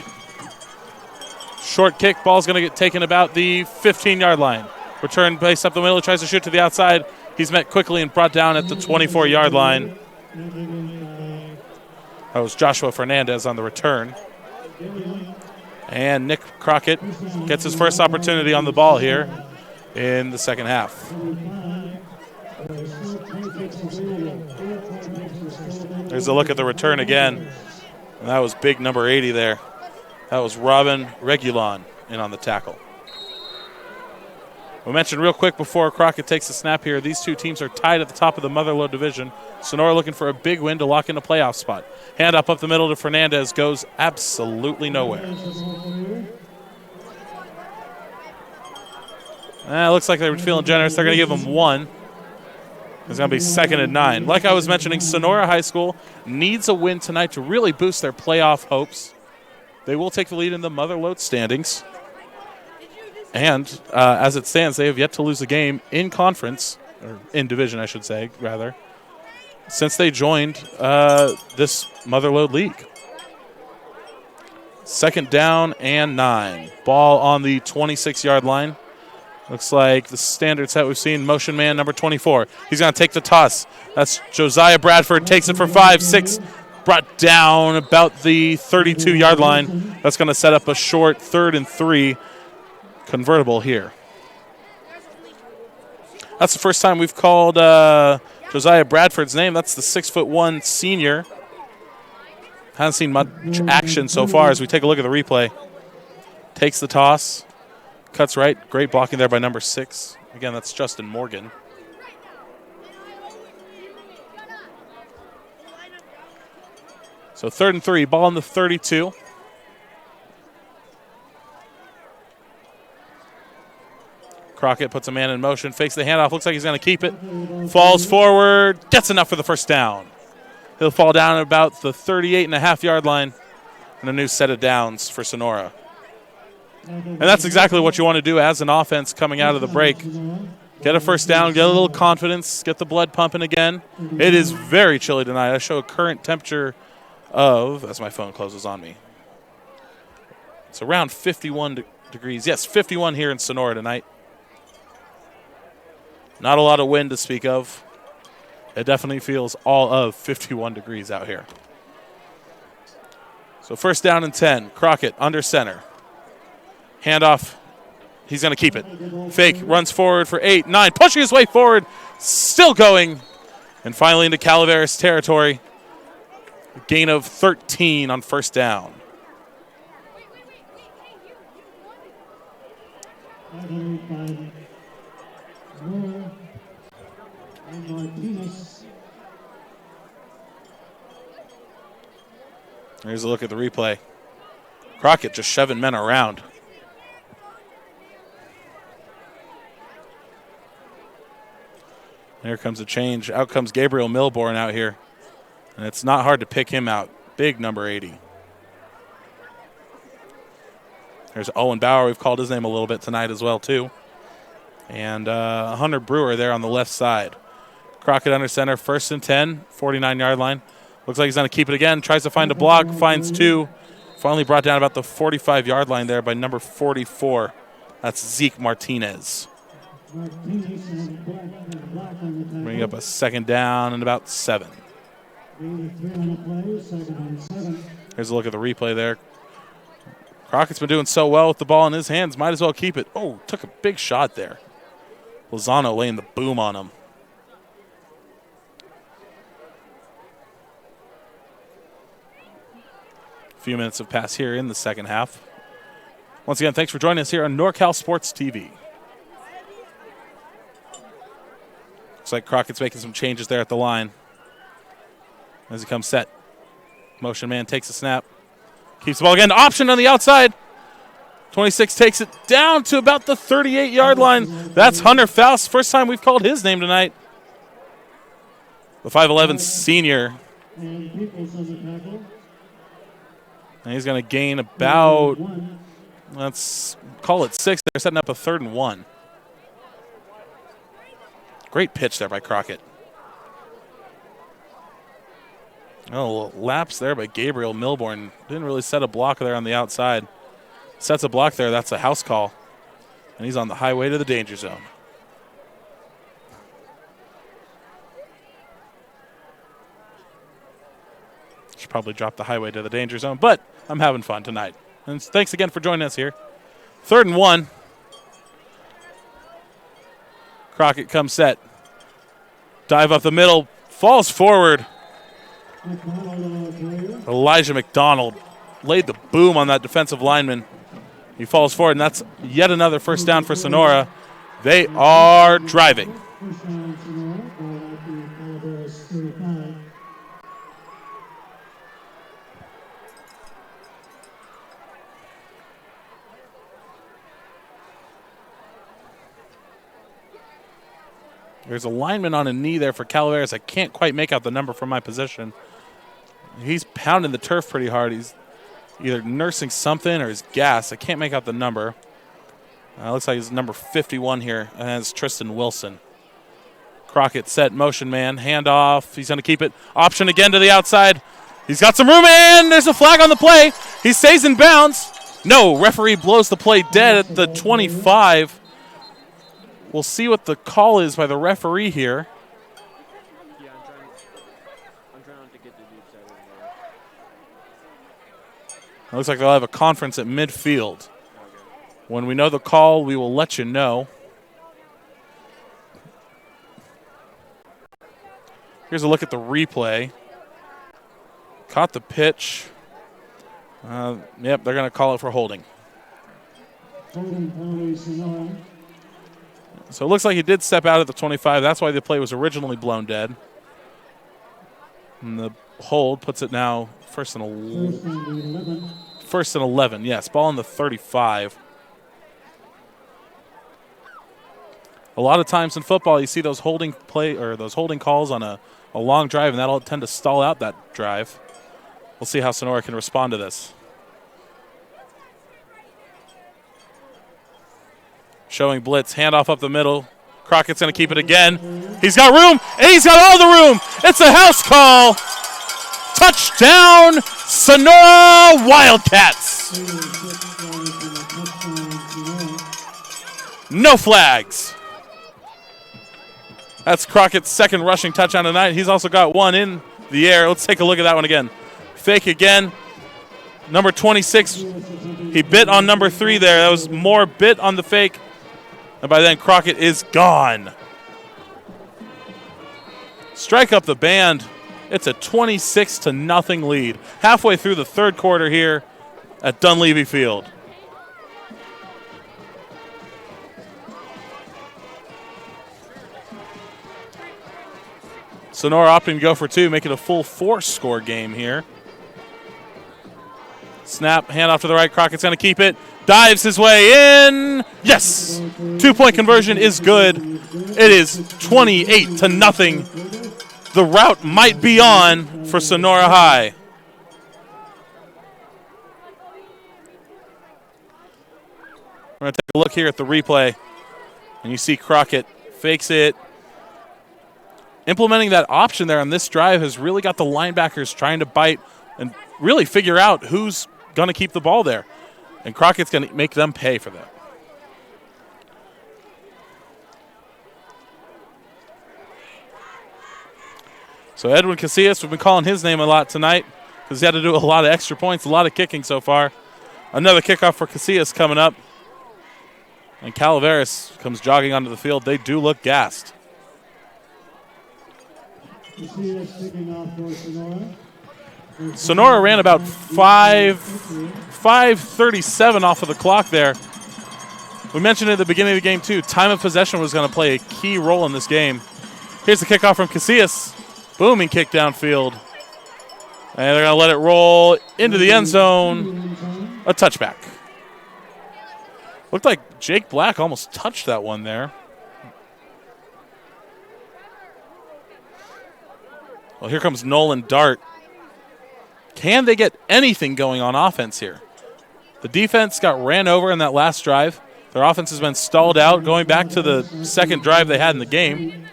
Short kick. Ball's going to get taken about the 15-yard line. Return placed up the middle. Tries to shoot to the outside. He's met quickly and brought down at the 24-yard line. That was Joshua Fernandez on the return. And Nick Crockett gets his first opportunity on the ball here in the second half. There's a look at the return again. And that was big number 80 there. That was Robin Regulon in on the tackle. We mentioned real quick before Crockett takes the snap here, these two teams are tied at the top of the Motherlode division. Sonora looking for a big win to lock in a playoff spot. Hand up the middle to Fernandez, goes absolutely nowhere. Looks like they were feeling generous. They're going to give them 1. It's going to be 2nd and 9. Like I was mentioning, Sonora High School needs a win tonight to really boost their playoff hopes. They will take the lead in the Motherlode standings. And as it stands, they have yet to lose a game in conference, or in division, I should say, rather, since they joined this Motherlode League. 2nd down and 9. Ball on the 26-yard line. Looks like the standard set we've seen, motion man number 24. He's going to take the toss. That's Josiah Bradford, takes it for 5, 6, brought down about the 32-yard line. That's going to set up a short 3rd and 3. Convertible here. That's the first time we've called Josiah Bradford's name. That's the 6'1" senior. Hasn't seen much action so far as we take a look at the replay. Takes the toss. Cuts right. Great blocking there by number 6. Again, that's Justin Morgan. So 3rd and 3. Ball on the 32. Crockett puts a man in motion, fakes the handoff, looks like he's going to keep it. Falls forward, gets enough for the first down. He'll fall down at about the 38.5-yard line, and a new set of downs for Sonora. And that's exactly what you want to do as an offense coming out of the break. Get a first down, get a little confidence, get the blood pumping again. It is very chilly tonight. I show a current temperature of, as my phone closes on me, it's around 51 degrees. Yes, 51 here in Sonora tonight. Not a lot of wind to speak of. It definitely feels all of 51 degrees out here. So first down and 10. Crockett under center. Handoff. He's going to keep it. Fake, runs forward for 8, 9. Pushing his way forward. Still going. And finally into Calaveras territory. A gain of 13 on first down. Here's a look at the replay. Crockett just shoving men around. Here comes a change. Out comes Gabriel Milborn out here. And it's not hard to pick him out. Big number 80. There's Owen Bauer. We've called his name a little bit tonight as well, too. And Hunter Brewer there on the left side. Crockett under center, first and 10, 49-yard line. Looks like he's going to keep it again. Tries to find a block, finds 2. Finally brought down about the 45-yard line there by number 44. That's Zeke Martinez. Bring up a second down and about 7. Here's a look at the replay there. Crockett's been doing so well with the ball in his hands. Might as well keep it. Oh, took a big shot there. Lozano laying the boom on him. A few minutes have passed here in the second half. Once again, thanks for joining us here on NorCal Sports TV. Looks like Crockett's making some changes there at the line. As he comes set. Motion man takes a snap. Keeps the ball again. Option on the outside. 26 takes it down to about the 38-yard line. That's Hunter Faust. First time we've called his name tonight. The 5'11 senior. And he's going to gain about, let's call it 6. They're setting up a 3rd and 1. Great pitch there by Crockett. Oh, lapse there by Gabriel Milborn. Didn't really set a block there on the outside. Sets a block there. That's a house call. And he's on the highway to the danger zone. Should probably drop the highway to the danger zone, but I'm having fun tonight. And thanks again for joining us here. 3rd and 1. Crockett comes set. Dive up the middle. Falls forward. Elijah McDonald laid the boom on that defensive lineman. He falls forward, and that's yet another first down for Sonora. They are driving. There's a lineman on a knee there for Calaveras. I can't quite make out the number from my position. He's pounding the turf pretty hard. He's either nursing something or his gas. I can't make out the number. Looks like he's number 51 here, and that's Tristan Wilson. Crockett set, motion man, handoff. He's going to keep it. Option again to the outside. He's got some room, and there's a flag on the play. He stays in bounds. No, referee blows the play dead at the 25. We'll see what the call is by the referee here. Yeah, I'm trying not to get the deep side over there. It looks like they'll have a conference at midfield. When we know the call, we will let you know. Here's a look at the replay. Caught the pitch. Yep, they're going to call it for holding. So it looks like he did step out at the 25. That's why the play was originally blown dead. And the hold puts it now first and 11. Yes, ball on the 35. A lot of times in football, you see those holding play or those holding calls on a long drive, and that'll tend to stall out that drive. We'll see how Sonora can respond to this. Showing blitz, handoff up the middle. Crockett's going to keep it again. He's got room, and he's got all the room. It's a house call. Touchdown, Sonora Wildcats. No flags. That's Crockett's second rushing touchdown tonight. He's also got one in the air. Let's take a look at that one again. Fake again. Number 26, he bit on number 3 there. That was more bit on the fake. And by then, Crockett is gone. Strike up the band. It's a 26-0 lead. Halfway through the third quarter here at Dunleavy Field. Sonora opting to go for 2, make it a full 4-score game here. Snap, handoff to the right. Crockett's going to keep it. Dives his way in. Yes! 2-point conversion is good. It is 28-0. The route might be on for Sonora High. We're going to take a look here at the replay. And you see Crockett fakes it. Implementing that option there on this drive has really got the linebackers trying to bite and really figure out who's going to keep the ball there. And Crockett's going to make them pay for that. So Edwin Casillas, we've been calling his name a lot tonight because he had to do a lot of extra points, a lot of kicking so far. Another kickoff for Casillas coming up. And Calaveras comes jogging onto the field. They do look gassed. Sonora ran about 5:37 off of the clock there. We mentioned at the beginning of the game, too, time of possession was going to play a key role in this game. Here's the kickoff from Casillas. Booming kick downfield. And they're going to let it roll into the end zone. A touchback. Looked like Jake Black almost touched that one there. Well, here comes Nolan Dart. Can they get anything going on offense here? The defense got ran over in that last drive. Their offense has been stalled out going back to the second drive they had in the game.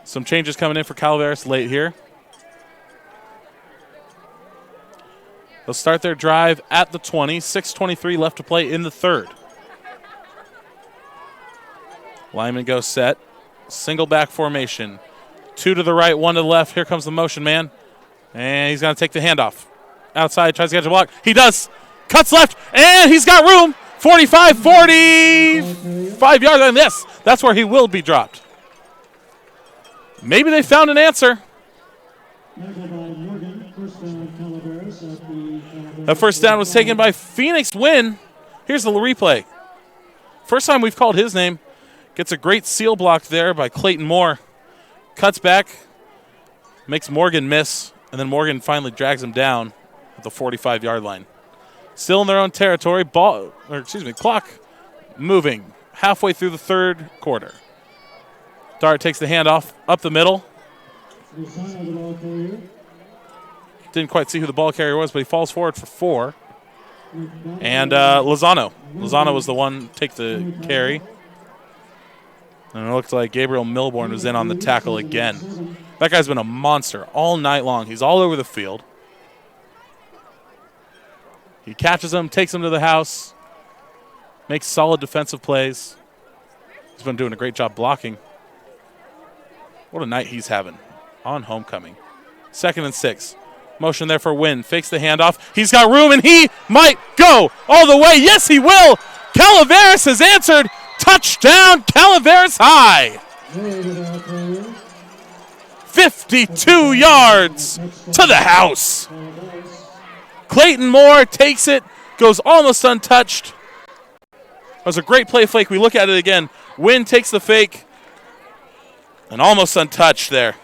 Some changes coming in for Calaveras late here. They'll start their drive at the 20. 6:23 left to play in the third. Linemen go set. Single back formation. 2 to the right, 1 to the left. Here comes the motion man. And he's going to take the handoff. Outside, tries to catch a block. He does. Cuts left, and he's got room. 45, 45 yards. And yes, that's where he will be dropped. Maybe they found an answer. That first down was taken by Phoenix Wynn. Here's the replay. First time we've called his name. Gets a great seal block there by Clayton Moore. Cuts back, makes Morgan miss, and then Morgan finally drags him down at the 45-yard line. Still in their own territory, clock moving halfway through the third quarter. Dart takes the handoff up the middle. Didn't quite see who the ball carrier was, but he falls forward for 4. And Lozano. Lozano was the one to take the carry. And it looks like Gabriel Milborn was in on the tackle again. That guy's been a monster all night long. He's all over the field. He catches him, takes him to the house, makes solid defensive plays. He's been doing a great job blocking. What a night he's having on homecoming. 2nd and 6. Motion there for Wynn. Fakes the handoff. He's got room, and he might go all the way. Yes, he will. Calaveras has answered. Touchdown, Calaveras High. 52 yards to the house. Clayton Moore takes it, goes almost untouched. That was a great play fake. We look at it again. Wynn takes the fake and almost untouched there.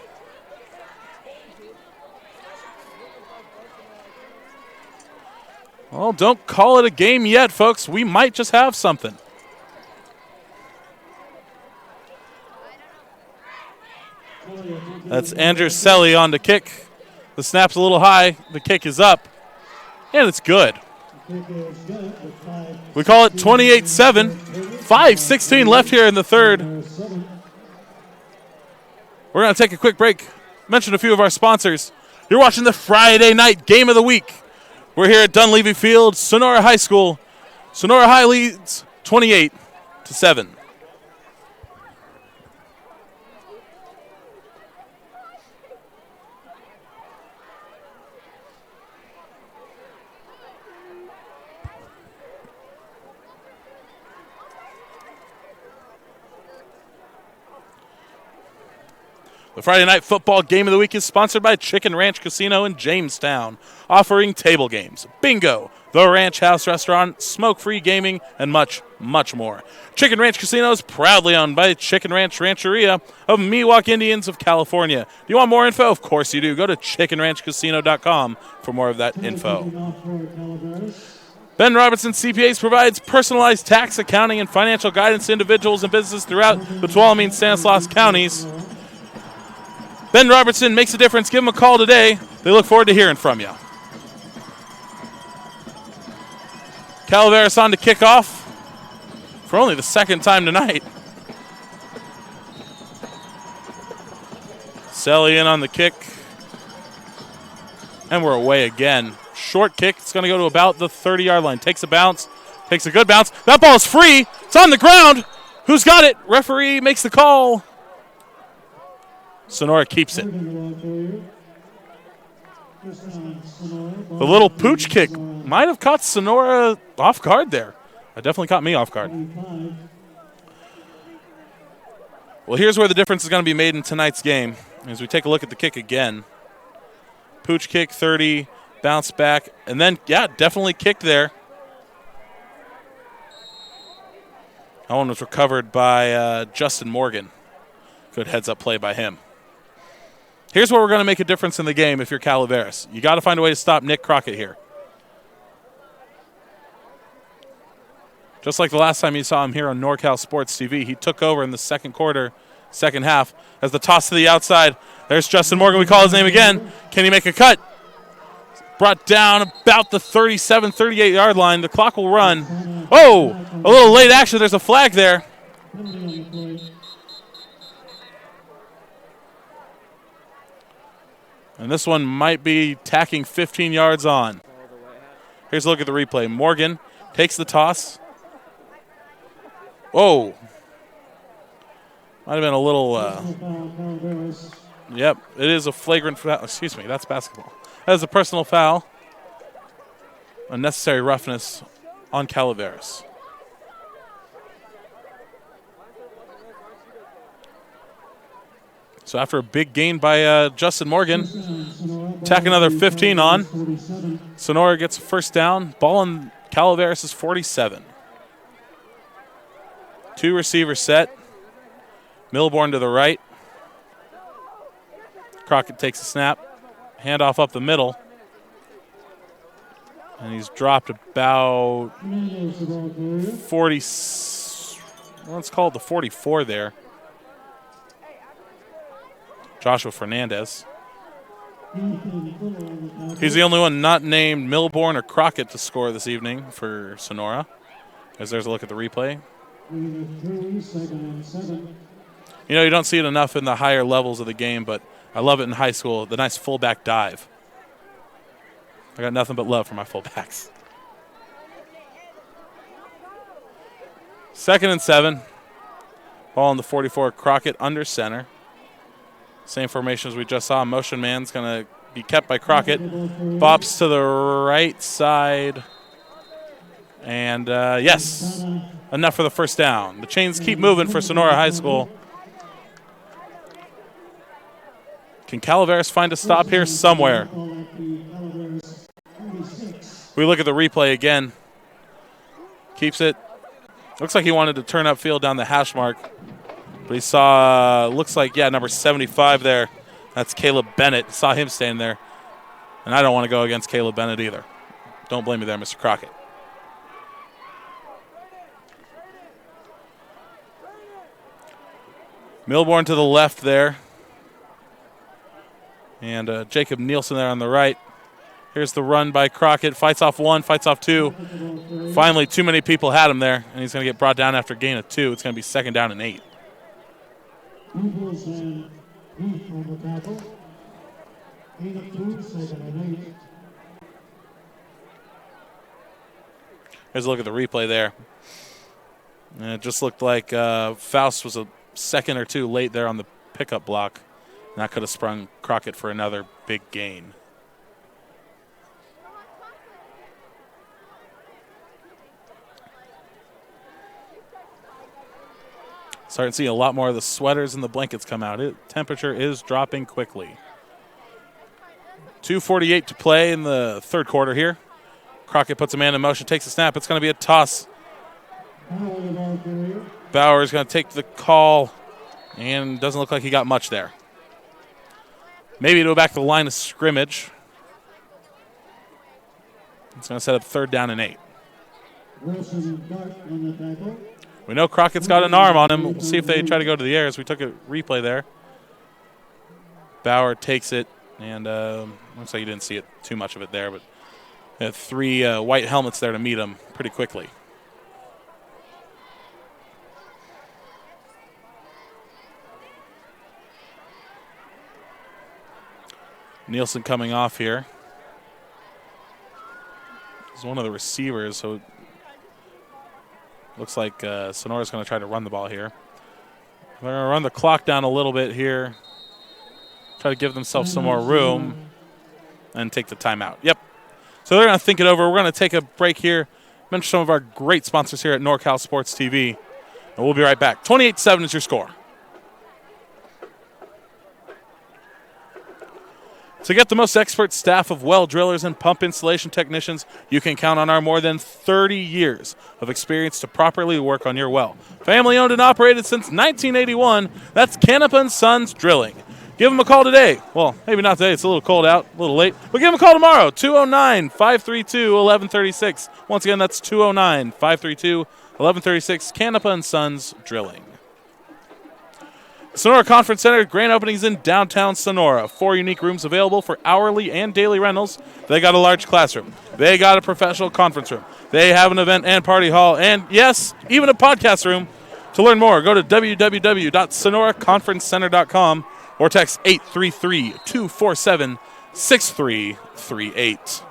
Well, don't call it a game yet, folks. We might just have something. That's Andrew Selly on the kick. The snap's a little high. The kick is up. And it's good. We call it 28-7. 5:16 left here in the third. We're going to take a quick break. Mention a few of our sponsors. You're watching the Friday night game of the week. We're here at Dunleavy Field, Sonora High School. Sonora High leads 28-7. The Friday Night Football Game of the Week is sponsored by Chicken Ranch Casino in Jamestown, offering table games, bingo, the Ranch House Restaurant, smoke-free gaming, and much, much more. Chicken Ranch Casino is proudly owned by Chicken Ranch Rancheria of Miwok Indians of California. Do you want more info? Of course you do. Go to chickenranchcasino.com for more of that info. Ben Roberson CPAs provides personalized tax, accounting, and financial guidance to individuals and businesses throughout the Tuolumne and Stanislaus counties. Ben Robertson makes a difference. Give him a call today. They look forward to hearing from you. Calaveras on to kick off for only the second time tonight. Selly in on the kick. And we're away again. Short kick. It's going to go to about the 30-yard line. Takes a bounce. Takes a good bounce. That ball is free. It's on the ground. Who's got it? Referee makes the call. Sonora keeps it. The little pooch kick might have caught Sonora off guard there. It definitely caught me off guard. Well, here's where the difference is going to be made in tonight's game as we take a look at the kick again. Pooch kick, 30, bounce back, and then, yeah, definitely kicked there. That one was recovered by Justin Morgan. Good heads-up play by him. Here's where we're going to make a difference in the game if you're Calaveras. You got to find a way to stop Nick Crockett here. Just like the last time you saw him here on NorCal Sports TV, he took over in the second quarter, second half, as the toss to the outside. There's Justin Morgan. We call his name again. Can he make a cut? Brought down about the 37, 38-yard line. The clock will run. Oh, a little late action. There's a flag there. And this one might be tacking 15 yards on. Here's a look at the replay. Morgan takes the toss. Whoa. Might have been a little, yep, it is a flagrant foul. Excuse me, that's basketball. That is a personal foul. Unnecessary roughness on Calaveras. So after a big gain by Justin Morgan, tack another 15 on. Sonora gets a first down. Ball on Calaveras' 47. Two receivers set. Milborn to the right. Crockett takes a snap. Handoff up the middle. And he's dropped about 40. Let's call it the 44 there. Joshua Fernandez. He's the only one not named Milborn or Crockett to score this evening for Sonora. As there's a look at the replay. You know, you don't see it enough in the higher levels of the game, but I love it in high school, the nice fullback dive. I got nothing but love for my fullbacks. 2nd and 7. Ball on the 44, Crockett under center. Same formation as we just saw. Motion man's going to be kept by Crockett. Bops to the right side. And, yes, enough for the first down. The chains keep moving for Sonora High School. Can Calaveras find a stop here somewhere? We look at the replay again. Keeps it. Looks like he wanted to turn upfield down the hash mark. But he saw, looks like, yeah, number 75 there. That's Caleb Bennett. Saw him standing there. And I don't want to go against Caleb Bennett either. Don't blame me there, Mr. Crockett. Milborn to the left there. And Jacob Nielsen there on the right. Here's the run by Crockett. Fights off one, fights off two. Finally, too many people had him there, and he's going to get brought down after a gain of 2. It's going to be 2nd down and 8. Eagles and Heath on the tackle. Gain of 2, 2nd and 8. Here's a look at the replay there. And it just looked like Faust was a second or 2 late there on the pickup block. And that could have sprung Crockett for another big gain. Starting to see a lot more of the sweaters and the blankets come out. Temperature is dropping quickly. 2:48 to play in the third quarter here. Crockett puts a man in motion, takes a snap. It's going to be a toss. Bauer is going to take the call, and doesn't look like he got much there. Maybe to go back to the line of scrimmage. It's going to set up 3rd down and 8. We know Crockett's got an arm on him. We'll see if they try to go to the air as we took a replay there. Bauer takes it, and looks like you didn't see it too much of it there, but they had 3 white helmets there to meet him pretty quickly. Nielsen coming off here. He's one of the receivers, so looks like Sonora's going to try to run the ball here. They're going to run the clock down a little bit here. Try to give themselves some more room and take the timeout. Yep. So they're going to think it over. We're going to take a break here. Mention some of our great sponsors here at NorCal Sports TV. And we'll be right back. 28-7 is your score. To get the most expert staff of well drillers and pump installation technicians, you can count on our more than 30 years of experience to properly work on your well. Family owned and operated since 1981, that's Canepa & Sons Drilling. Give them a call today. Well, maybe not today. It's a little cold out, a little late. But give them a call tomorrow, 209-532-1136. Once again, that's 209-532-1136, Canepa & Sons Drilling. Sonora Conference Center grand openings in downtown Sonora. 4 unique rooms available for hourly and daily rentals. They got a large classroom. They got a professional conference room. They have an event and party hall. And, yes, even a podcast room. To learn more, go to www.sonoraconferencecenter.com or text 833-247-6338.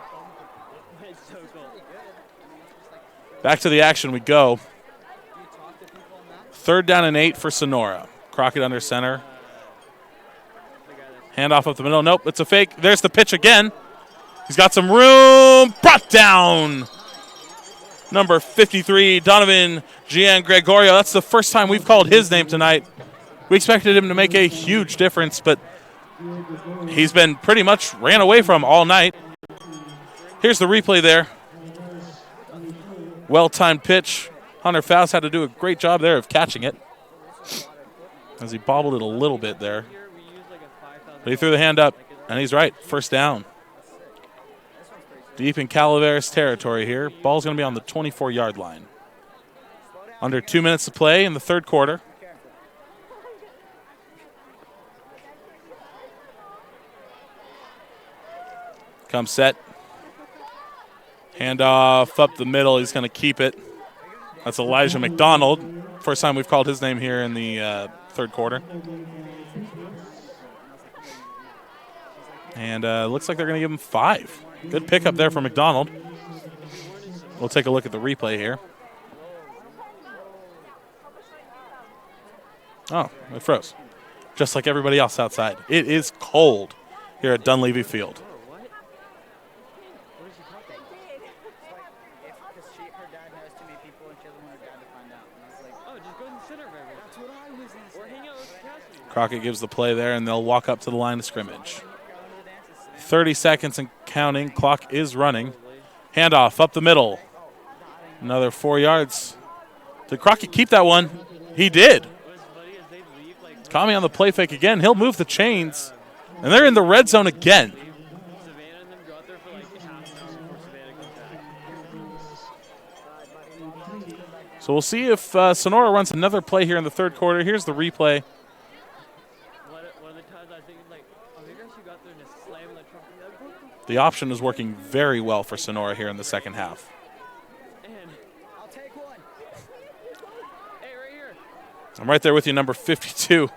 Back to the action we go. 3rd down and 8 for Sonora. Crockett under center. Handoff up the middle. Nope, it's a fake. There's the pitch again. He's got some room. Brought down. Number 53, Donovan Giangregorio. That's the first time we've called his name tonight. We expected him to make a huge difference, but he's been pretty much ran away from all night. Here's the replay there. Well-timed pitch. Hunter Faust had to do a great job there of catching it, as he bobbled it a little bit there. But he threw the hand up, and he's right. 1st down. Deep in Calaveras territory here. Ball's going to be on the 24-yard line. Under 2 minutes to play in the third quarter. Come set. Handoff up the middle. He's going to keep it. That's Elijah McDonald. First time we've called his name here in the third quarter. And looks like they're going to give him 5. Good pickup there for McDonald. We'll take a look at the replay here. Oh, it froze. Just like everybody else outside. It is cold here at Dunleavy Field. Crockett gives the play there, and they'll walk up to the line of scrimmage. 30 seconds and counting. Clock is running. Handoff up the middle. Another 4 yards. Did Crockett keep that one? He did. Kami on the play fake again. He'll move the chains. And they're in the red zone again. So we'll see if Sonora runs another play here in the third quarter. Here's the replay. One of the times I think, like, oh, maybe I should go out there and The option is working very well for Sonora here in the second half. I'll take one. Hey, right here. I'm right there with you, number 52.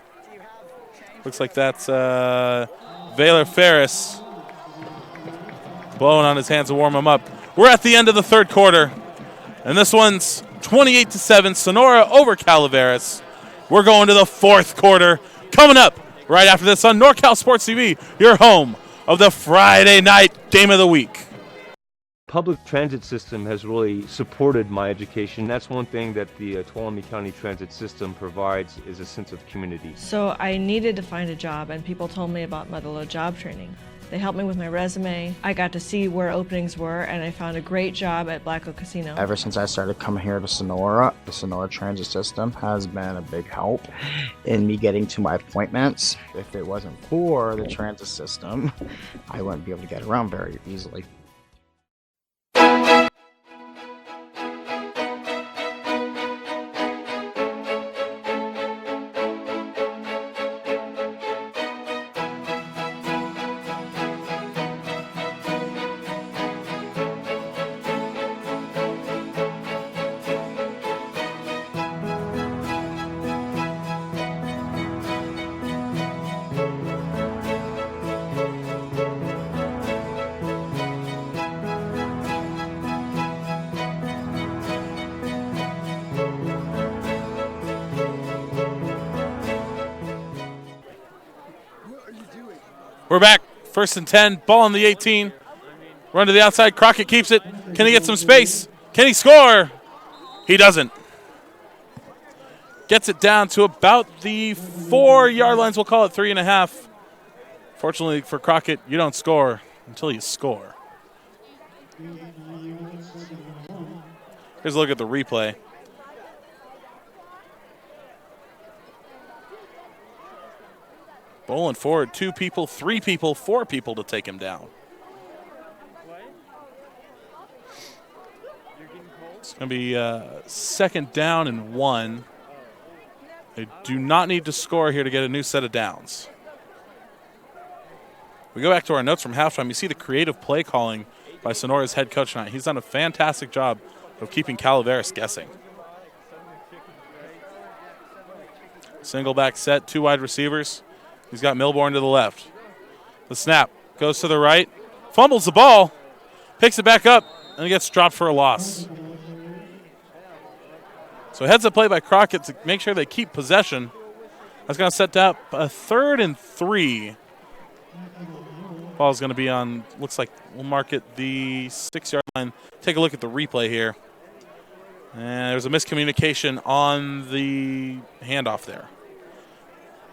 Looks like that's Valer Ferris blowing on his hands to warm him up. We're at the end of the third quarter, and this one's 28-7, Sonora over Calaveras. We're going to the fourth quarter. Coming up right after this on NorCal Sports TV, your home of the Friday night game of the week. Public transit system has really supported my education. That's one thing that the Tuolumne County transit system provides is a sense of community. So I needed to find a job, and people told me about Medalo job training. They helped me with my resume. I got to see where openings were, and I found a great job at Black Oak Casino. Ever since I started coming here to Sonora, the Sonora transit system has been a big help in me getting to my appointments. If it wasn't for the transit system, I wouldn't be able to get around very easily. We're back. 1st and 10. Ball on the 18. Run to the outside. Crockett keeps it. Can he get some space? Can he score? He doesn't. Gets it down to about the 4-yard lines. We'll call it 3.5. Fortunately for Crockett, you don't score until you score. Here's a look at the replay. Bowling forward, 2 people, 3 people, 4 people to take him down. It's going to be 2nd down and 1. They do not need to score here to get a new set of downs. We go back to our notes from halftime. You see the creative play calling by Sonora's head coach tonight. He's done a fantastic job of keeping Calaveras guessing. Single back set, 2 wide receivers. He's got Milborn to the left. The snap goes to the right. Fumbles the ball. Picks it back up, and it gets dropped for a loss. So heads up play by Crockett to make sure they keep possession. That's going to set up a 3rd and 3. Ball's going to be on, looks like we'll mark it the 6-yard line. Take a look at the replay here. And there's a miscommunication on the handoff there.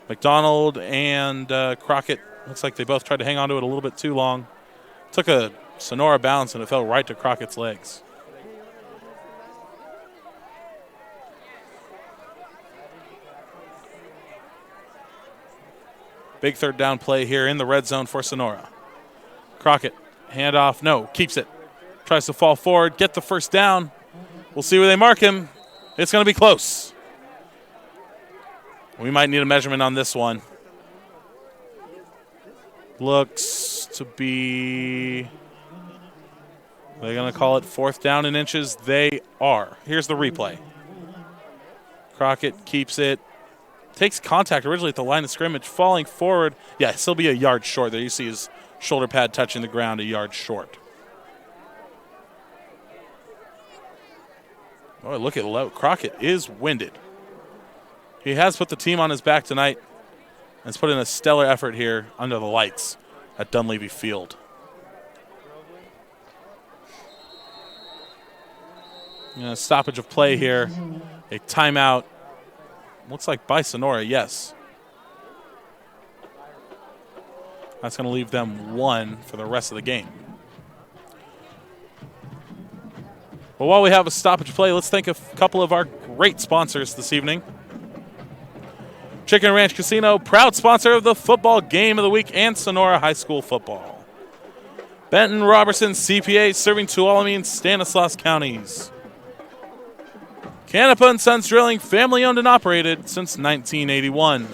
McDonald and Crockett, looks like they both tried to hang on to it a little bit too long. Took a Sonora bounce, and it fell right to Crockett's legs. Big 3rd down play here in the red zone for Sonora. Crockett, handoff, no, keeps it. Tries to fall forward, get the 1st down. We'll see where they mark him. It's going to be close. We might need a measurement on this one. Looks to be, they're going to call it 4th down in inches. They are. Here's the replay. Crockett keeps it. Takes contact originally at the line of scrimmage, falling forward. Yeah, he'll be a yard short there. You see his shoulder pad touching the ground, a yard short. Oh, look at Crockett is winded. He has put the team on his back tonight and has put in a stellar effort here under the lights at Dunleavy Field. Stoppage of play here. A timeout. Looks like by Sonora, yes. That's going to leave them 1 for the rest of the game. Well, while we have a stoppage play, let's thank a couple of our great sponsors this evening. Chicken Ranch Casino, proud sponsor of the football game of the week and Sonora High School football. Benton, Roberson, CPAs, serving Tuolumne and Stanislaus counties. Canepa & Sons Drilling, family owned and operated since 1981.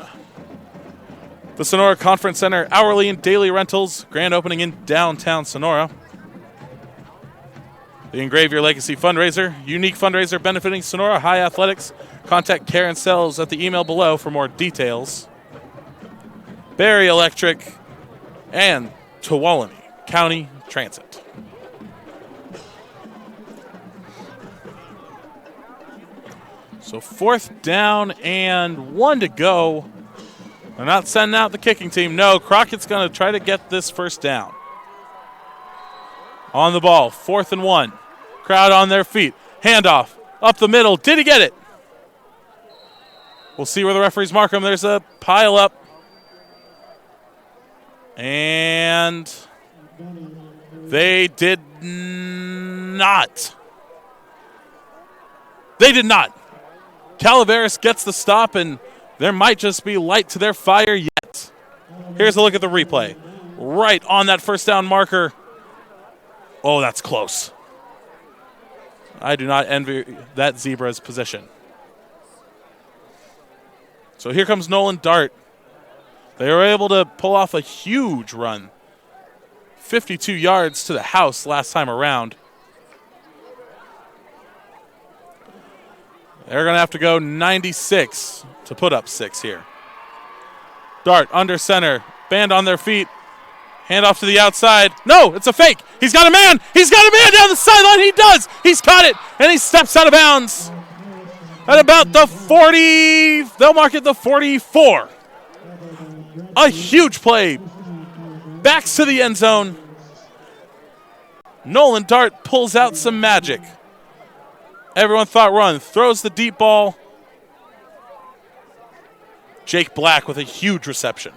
The Sonora Conference Center hourly and daily rentals, grand opening in downtown Sonora. The Engrave Your Legacy fundraiser, unique fundraiser benefiting Sonora High Athletics. Contact Karen Sells at the email below for more details. Barry Electric and Tuolumne County Transit. So 4th down and 1 to go. They're not sending out the kicking team. No, Crockett's going to try to get this first down. On the ball, 4th and 1. Crowd on their feet. Handoff up the middle. Did he get it? We'll see where the referees mark him. There's a pile up. And they did not. They did not. Calaveras gets the stop, and there might just be light to their fire yet. Here's a look at the replay. Right on that first down marker. Oh, that's close. I do not envy that Zebra's position. So here comes Nolan Dart. They were able to pull off a huge run. 52 yards to the house last time around. They're going to have to go 96 to put up 6 here. Dart under center. Band on their feet. Hand off to the outside. No, it's a fake. He's got a man. He's got a man down the sideline. He does. He's caught it, and he steps out of bounds. At about the 40, they'll mark it the 44. A huge play. Backs to the end zone. Nolan Dart pulls out some magic. Everyone thought run. Throws the deep ball. Jake Black with a huge reception.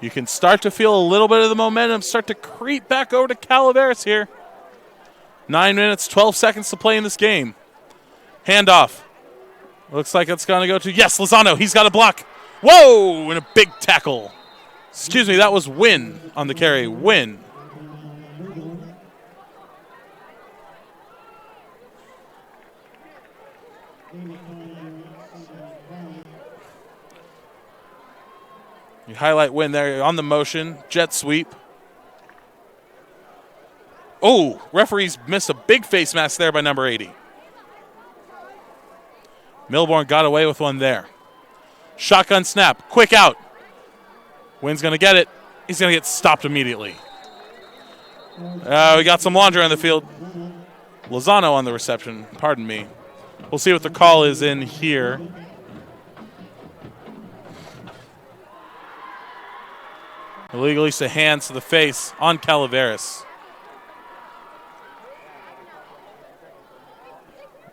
You can start to feel a little bit of the momentum start to creep back over to Calaveras here. 9 minutes, 12 seconds to play in this game. Handoff. Looks like it's going to go to, yes, Lozano. He's got a block. Whoa, and a big tackle. Excuse me, that was Wynn on the carry. Wynn. You highlight Wynn there on the motion. Jet sweep. Oh, referees missed a big face mask there by number 80. Milborn got away with one there. Shotgun snap. Quick out. Wynn's going to get it. He's going to get stopped immediately. We got some laundry on the field. Lozano on the reception. Pardon me. We'll see what the call is in here. Illegal use of hands to the face on Calaveras.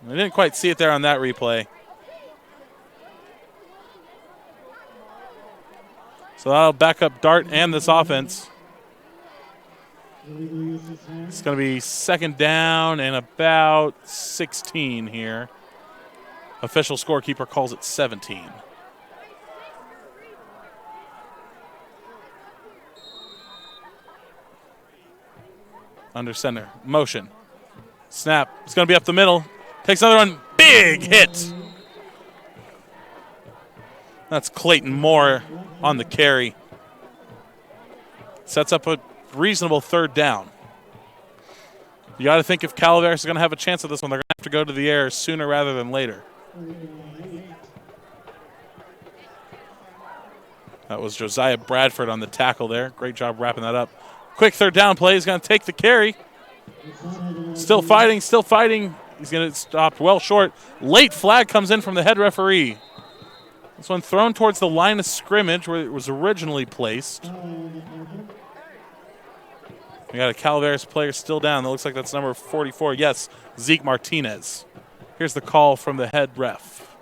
I didn't quite see it there on that replay. So that'll back up Dart and this offense. It's going to be 2nd down and about 16 here. Official scorekeeper calls it 17. Under center. Motion. Snap. It's going to be up the middle. Takes another one. Big hit. That's Clayton Moore on the carry. Sets up a reasonable 3rd down. You got to think if Calaveras is going to have a chance at this one, they're going to have to go to the air sooner rather than later. That was Josiah Bradford on the tackle there. Great job wrapping that up. Quick 3rd down play. He's going to take the carry. Still fighting, still fighting. He's going to get stopped well short. Late flag comes in from the head referee. This one thrown towards the line of scrimmage where it was originally placed. We got a Calaveras player still down. That looks like that's number 44. Yes, Zeke Martinez. Here's the call from the head ref.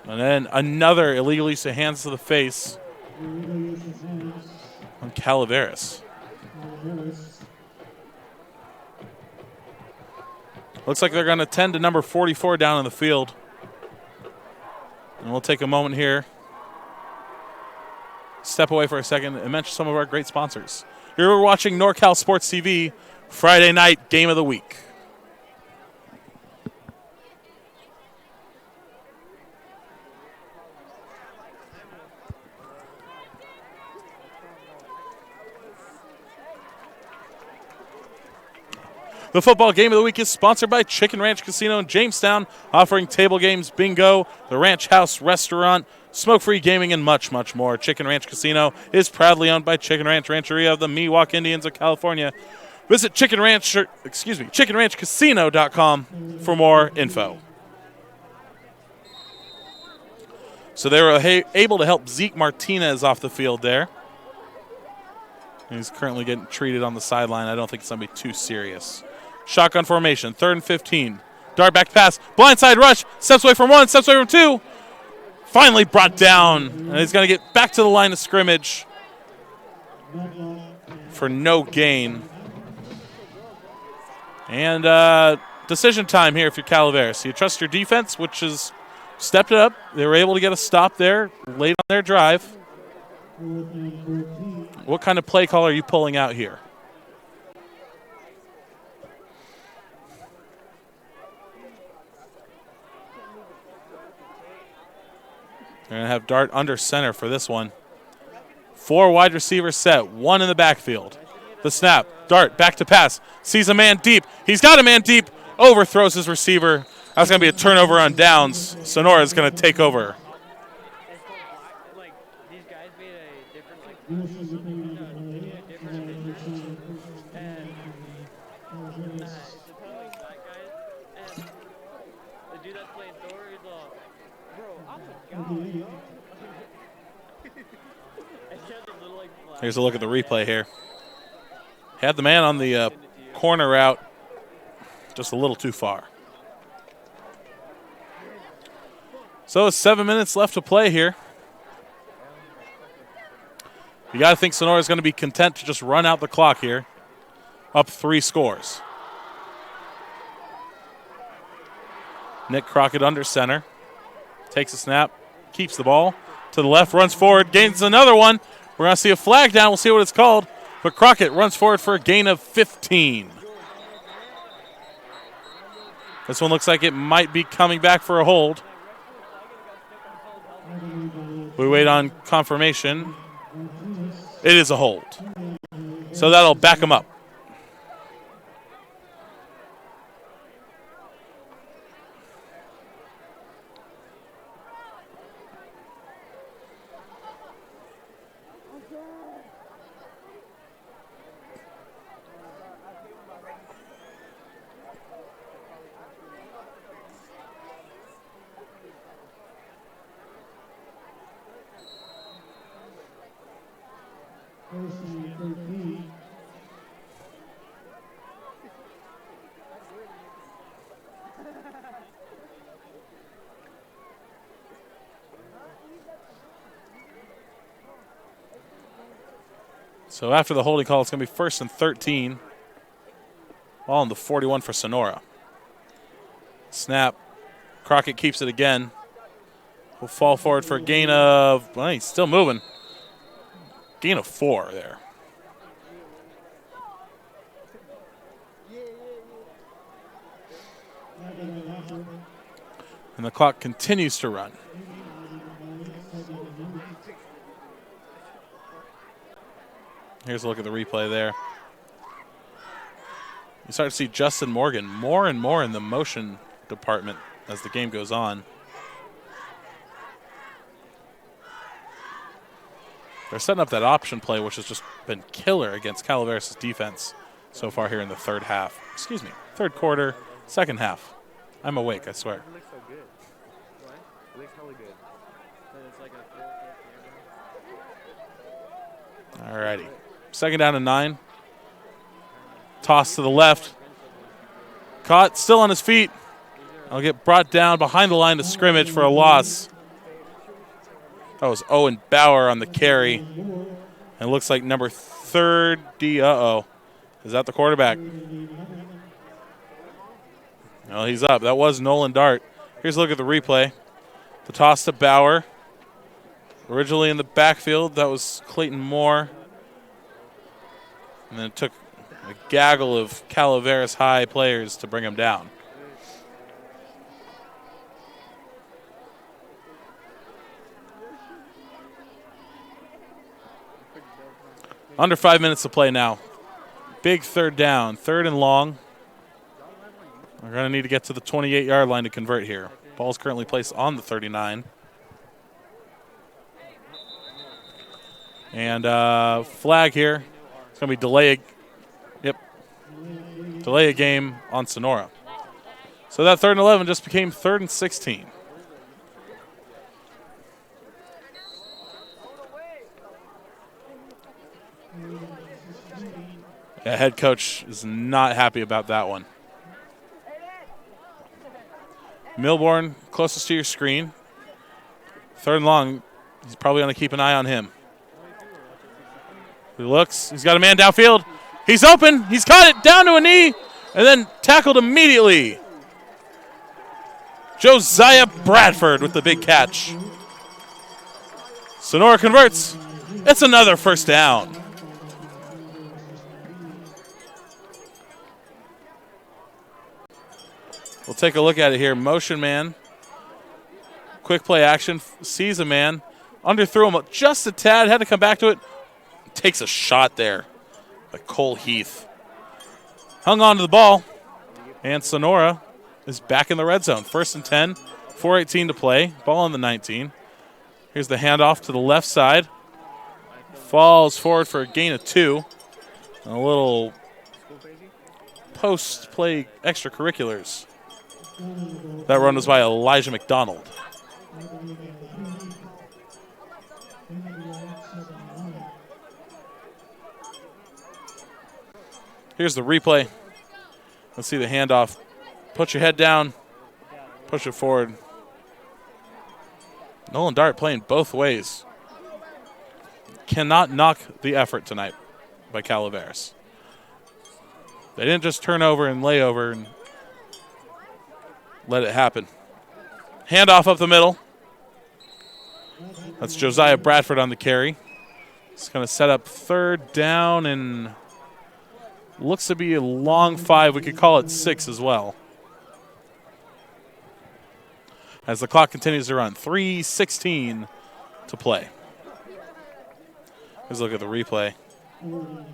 And then another illegal use of hands to the face on Calaveras. Looks like they're going to tend to number 44 down in the field. And we'll take a moment here. Step away for a second and mention some of our great sponsors. You're watching NorCal Sports TV, Friday night game of the week. The football game of the week is sponsored by Chicken Ranch Casino in Jamestown, offering table games, bingo, the Ranch House Restaurant, smoke-free gaming, and much, much more. Chicken Ranch Casino is proudly owned by Chicken Ranch Rancheria of the Miwok Indians of California. Visit chickenranchcasino.com for more info. So they were able to help Zeke Martinez off the field there. He's currently getting treated on the sideline. I don't think it's going to be too serious. Shotgun formation, 3rd and 15. Dart back pass, blindside rush, steps away from 1, steps away from 2. Finally brought down, and he's going to get back to the line of scrimmage for no gain. And decision time here if you're Calaveras. You trust your defense, which has stepped it up. They were able to get a stop there late on their drive. What kind of play call are you pulling out here? They're going to have Dart under center for this one. 4 wide receivers set, 1 in the backfield. The snap, Dart back to pass, sees a man deep. He's got a man deep, overthrows his receiver. That's going to be a turnover on downs. Sonora is going to take over. Here's a look at the replay here. Had the man on the corner route just a little too far. So 7 minutes left to play here. You got to think Sonora is going to be content to just run out the clock here. Up 3 scores. Nick Crockett under center. Takes a snap, keeps the ball. To the left, runs forward, gains another one. We're going to see a flag down. We'll see what it's called. But Crockett runs forward for a gain of 15. This one looks like it might be coming back for a hold. We wait on confirmation. It is a hold. So that'll back him up. So after the holding call, it's going to be 1st and 13. Ball on the 41 for Sonora. Snap. Crockett keeps it again. Will fall forward for a gain of, well, he's still moving. Gain of 4 there. And the clock continues to run. Here's a look at the replay there. You start to see Justin Morgan more and more in the motion department as the game goes on. They're setting up that option play, which has just been killer against Calaveras' defense so far here in the third quarter, second half. I'm awake, I swear. It looks so good. What? It looks hella good. But it's like a All righty. 2nd down and 9. Toss to the left. Caught, still on his feet. I'll get brought down behind the line of scrimmage for a loss. That was Owen Bauer on the carry. And it looks like number 30. Uh-oh. Is that the quarterback? No, he's up. That was Nolan Dart. Here's a look at the replay. The toss to Bauer. Originally in the backfield, that was Clayton Moore. And then it took a gaggle of Calaveras High players to bring him down. Under 5 minutes to play now. Big 3rd down, 3rd and long. We're going to need to get to the 28-yard line to convert here. Ball's currently placed on the 39. And flag here. It's going to be delay a game on Sonora. So that 3rd and 11 just became 3rd and 16. The head coach is not happy about that one. Milborn, closest to your screen. 3rd and long. He's probably going to keep an eye on him. He looks. He's got a man downfield. He's open. He's caught it down to a knee and then tackled immediately. Josiah Bradford with the big catch. Sonora converts. It's another 1st down. We'll take a look at it here. Motion man. Quick play action. Sees a man. Underthrew him just a tad. Had to come back to it. Takes a shot there by Cole Heath. Hung on to the ball. And Sonora is back in the red zone. 1st and 10. 4:18 to play. Ball on the 19. Here's the handoff to the left side. Falls forward for a gain of 2. And a little post-play extracurriculars. That run was by Elijah McDonald. Here's the replay. Let's see the handoff. Put your head down. Push it forward. Nolan Dart playing both ways. Cannot knock the effort tonight by Calaveras. They didn't just turn over and lay over and let it happen. Handoff up the middle. That's Josiah Bradford on the carry. It's going to set up 3rd down and looks to be a long 5. We could call it 6 as well. As the clock continues to run. 3:16 to play. Let's look at the replay. That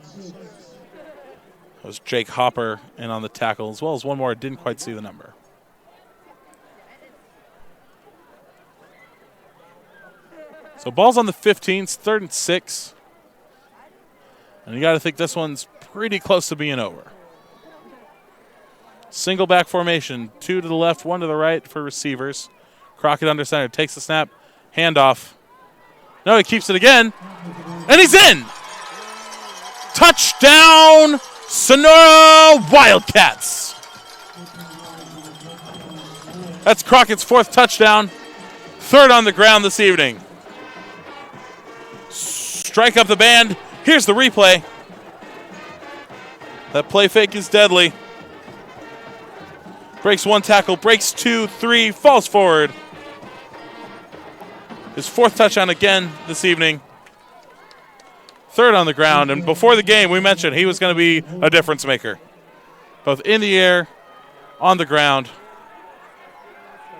was Jake Hopper in on the tackle, as well as one more. I didn't quite see the number. So ball's on the 15, 3rd and 6. And you got to think this one's pretty close to being over. Single back formation, 2 to the left, 1 to the right for receivers. Crockett under center, takes the snap, handoff. No, he keeps it again, and he's in! Touchdown, Sonora Wildcats! That's Crockett's 4th touchdown, 3rd on the ground this evening. Strike up the band. Here's the replay. That play fake is deadly. Breaks 1 tackle, breaks 2, 3, falls forward. His 4th touchdown again this evening. 3rd on the ground. And before the game, we mentioned he was going to be a difference maker. Both in the air, on the ground.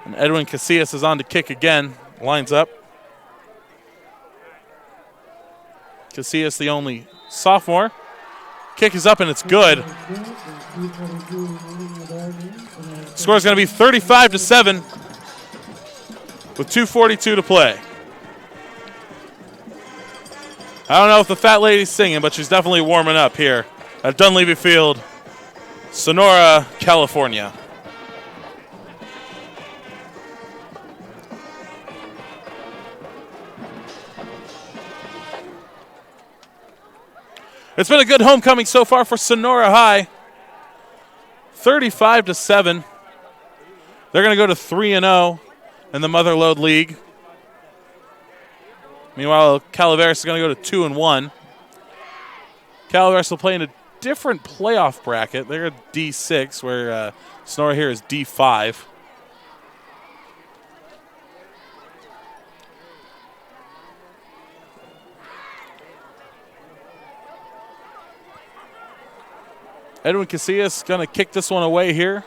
And Edwin Casillas is on to kick again. Lines up. Casillas, the only sophomore. Kick is up and it's good. Score is going to be 35-7 with 2:42 to play. I don't know if the fat lady's singing, but she's definitely warming up here at Dunleavy Field, Sonora, California. It's been a good homecoming so far for Sonora High. 35-7. They're going to go to 3-0 in the Mother Lode League. Meanwhile, Calaveras is going to go to 2-1. Calaveras will play in a different playoff bracket. They're at D6, where Sonora here is D5. Edwin Casillas going to kick this one away here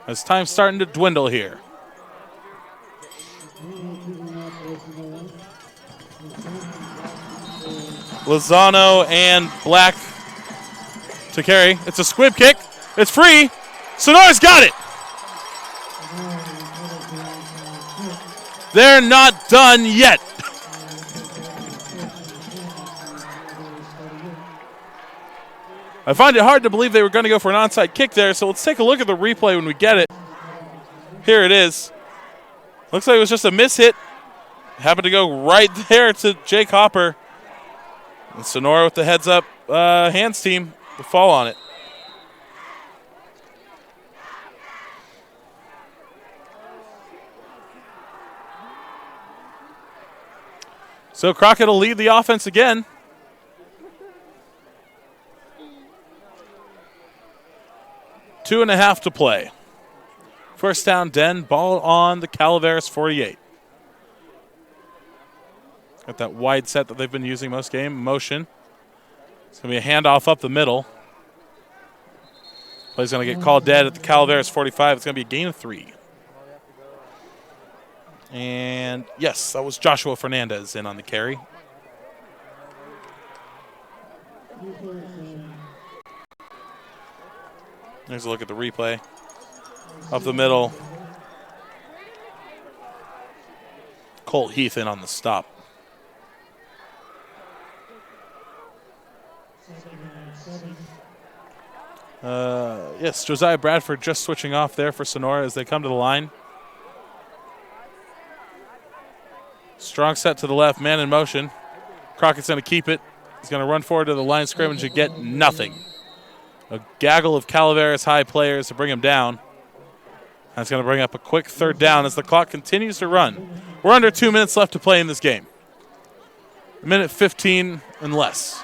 as time's starting to dwindle here. Lozano and Black to carry. It's a squib kick. It's free. Sonora's got it. They're not done yet. I find it hard to believe they were going to go for an onside kick there, so let's take a look at the replay when we get it. Here it is. Looks like it was just a miss hit. Happened to go right there to Jake Hopper. And Sonora with the heads up hands team to fall on it. So Crockett will lead the offense again. Two and a half to play. First down, Den. Ball on the Calaveras 48. Got that wide set that they've been using most game. Motion. It's going to be a handoff up the middle. Play's going to get called dead at the Calaveras 45. It's going to be a gain of 3. And, yes, that was Joshua Fernandez in on the carry. There's a look at the replay. Up the middle. Colt Heath in on the stop. Yes, Josiah Bradford just switching off there for Sonora as they come to the line. Strong set to the left, man in motion. Crockett's going to keep it. He's going to run forward to the line of scrimmage and get nothing. A gaggle of Calaveras high players to bring him down. That's going to bring up a quick third down as the clock continues to run. We're under 2 minutes left to play in this game. A minute 15 and less.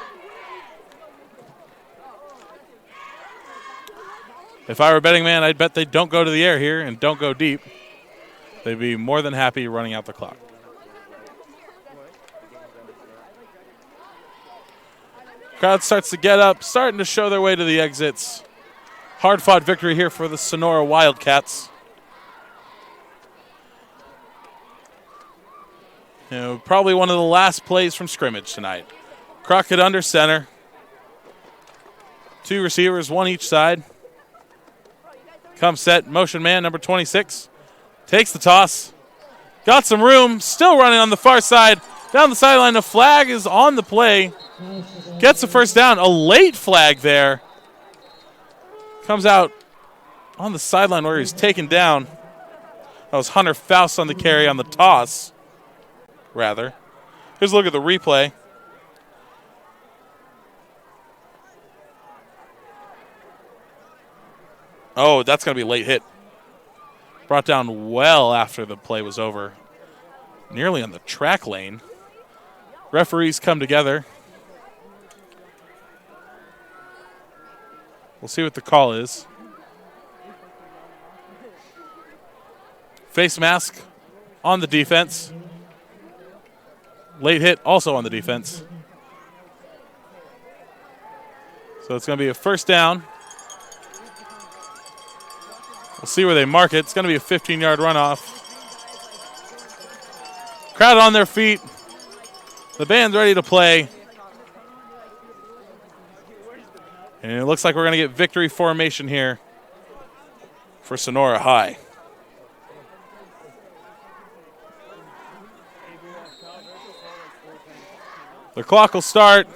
If I were a betting man, I'd bet they don't go to the air here and don't go deep. They'd be more than happy running out the clock. Crowd starts to get up, starting to show their way to the exits. Hard-fought victory here for the Sonora Wildcats. You know, probably one of the last plays from scrimmage tonight. Crockett under center. 2 receivers, 1 each side. Comes set, motion man, number 26. Takes the toss. Got some room, still running on the far side. Down the sideline, the flag is on the play. Gets the first down. A late flag there. Comes out on the sideline where he's taken down. That was Hunter Faust on the carry on the toss, rather. Here's a look at the replay. Oh, that's going to be a late hit. Brought down well after the play was over. Nearly on the track lane. Referees come together. We'll see what the call is. Face mask on the defense. Late hit also on the defense. So it's going to be a first down. We'll see where they mark it. It's going to be a 15-yard runoff. Crowd on their feet. The band's ready to play. And it looks like we're going to get victory formation here for Sonora High. The clock will start.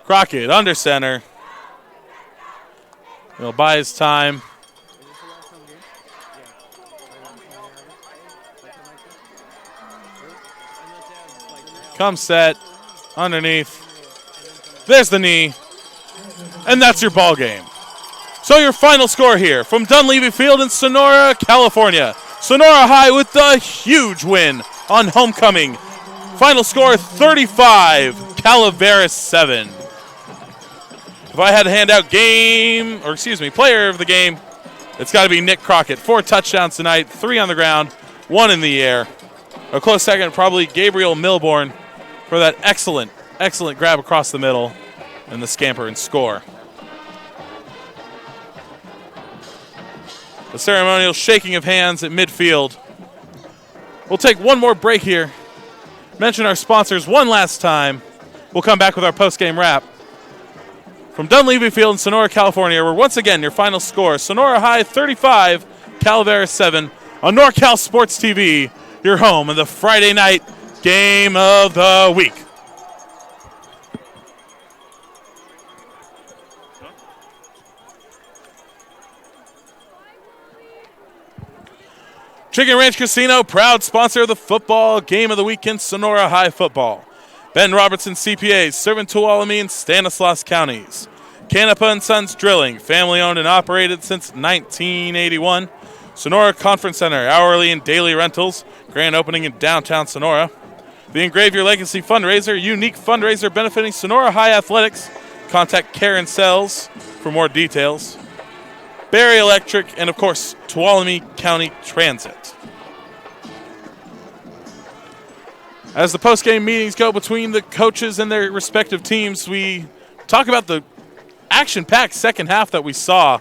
Crockett under center. He'll buy his time. Come set. Underneath. There's the knee. And that's your ball game. So your final score here from Dunleavy Field in Sonora, California. Sonora High with the huge win on homecoming. Final score 35, Calaveras 7. If I had to hand out player of the game, it's got to be Nick Crockett. 4 touchdowns tonight, 3 on the ground, 1 in the air. A close second, probably Gabriel Milborn for that excellent grab across the middle and the scamper and score. The ceremonial shaking of hands at midfield. We'll take one more break here. Mention our sponsors one last time. We'll come back with our post-game wrap. from Dunleavy Field in Sonora, California, where once again your final score, Sonora High 35, Calaveras 7, on NorCal Sports TV, your home of the Friday night game of the week. Chicken Ranch Casino, proud sponsor of the football game of the week in Sonora High football. Ben Roberson CPAs, serving Tuolumne and Stanislaus counties. Canepa and Sons Drilling, family owned and operated since 1981. Sonora Conference Center, hourly and daily rentals, grand opening in downtown Sonora. The Engrave Your Legacy fundraiser, unique fundraiser benefiting Sonora High Athletics. Contact Karen Sells for more details. Barry Electric, and of course, Tuolumne County Transit. As the post-game meetings go between the coaches and their respective teams, we talk about the action-packed second half that we saw.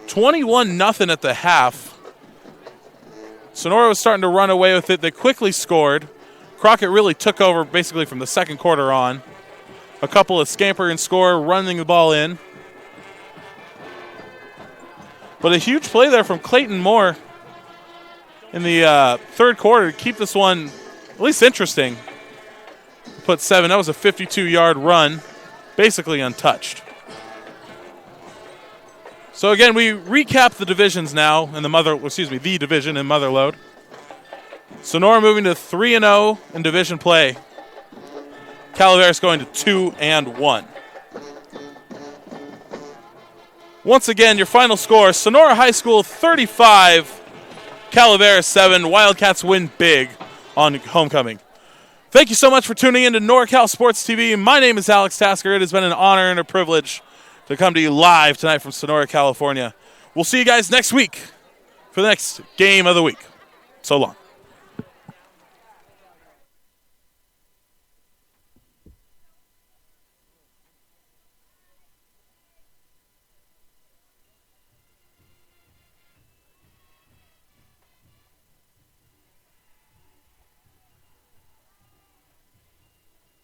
21-0 at the half. Sonora was starting to run away with it. They quickly scored. Crockett really took over basically from the second quarter on. A couple of scamper and score, running the ball in. But a huge play there from Clayton Moore in the third quarter to keep this one at least interesting. Put 7. That was a 52-yard run, basically untouched. So again, we recap the divisions now in the division in Motherlode. Sonora moving to 3-0 in division play. Calaveras going to 2-1. Once again, your final score, Sonora High School 35, Calaveras 7. Wildcats win big on homecoming. Thank you so much for tuning in to NorCal Sports TV. My name is Alex Tasker. It has been an honor and a privilege to come to you live tonight from Sonora, California. We'll see you guys next week for the next game of the week. So long.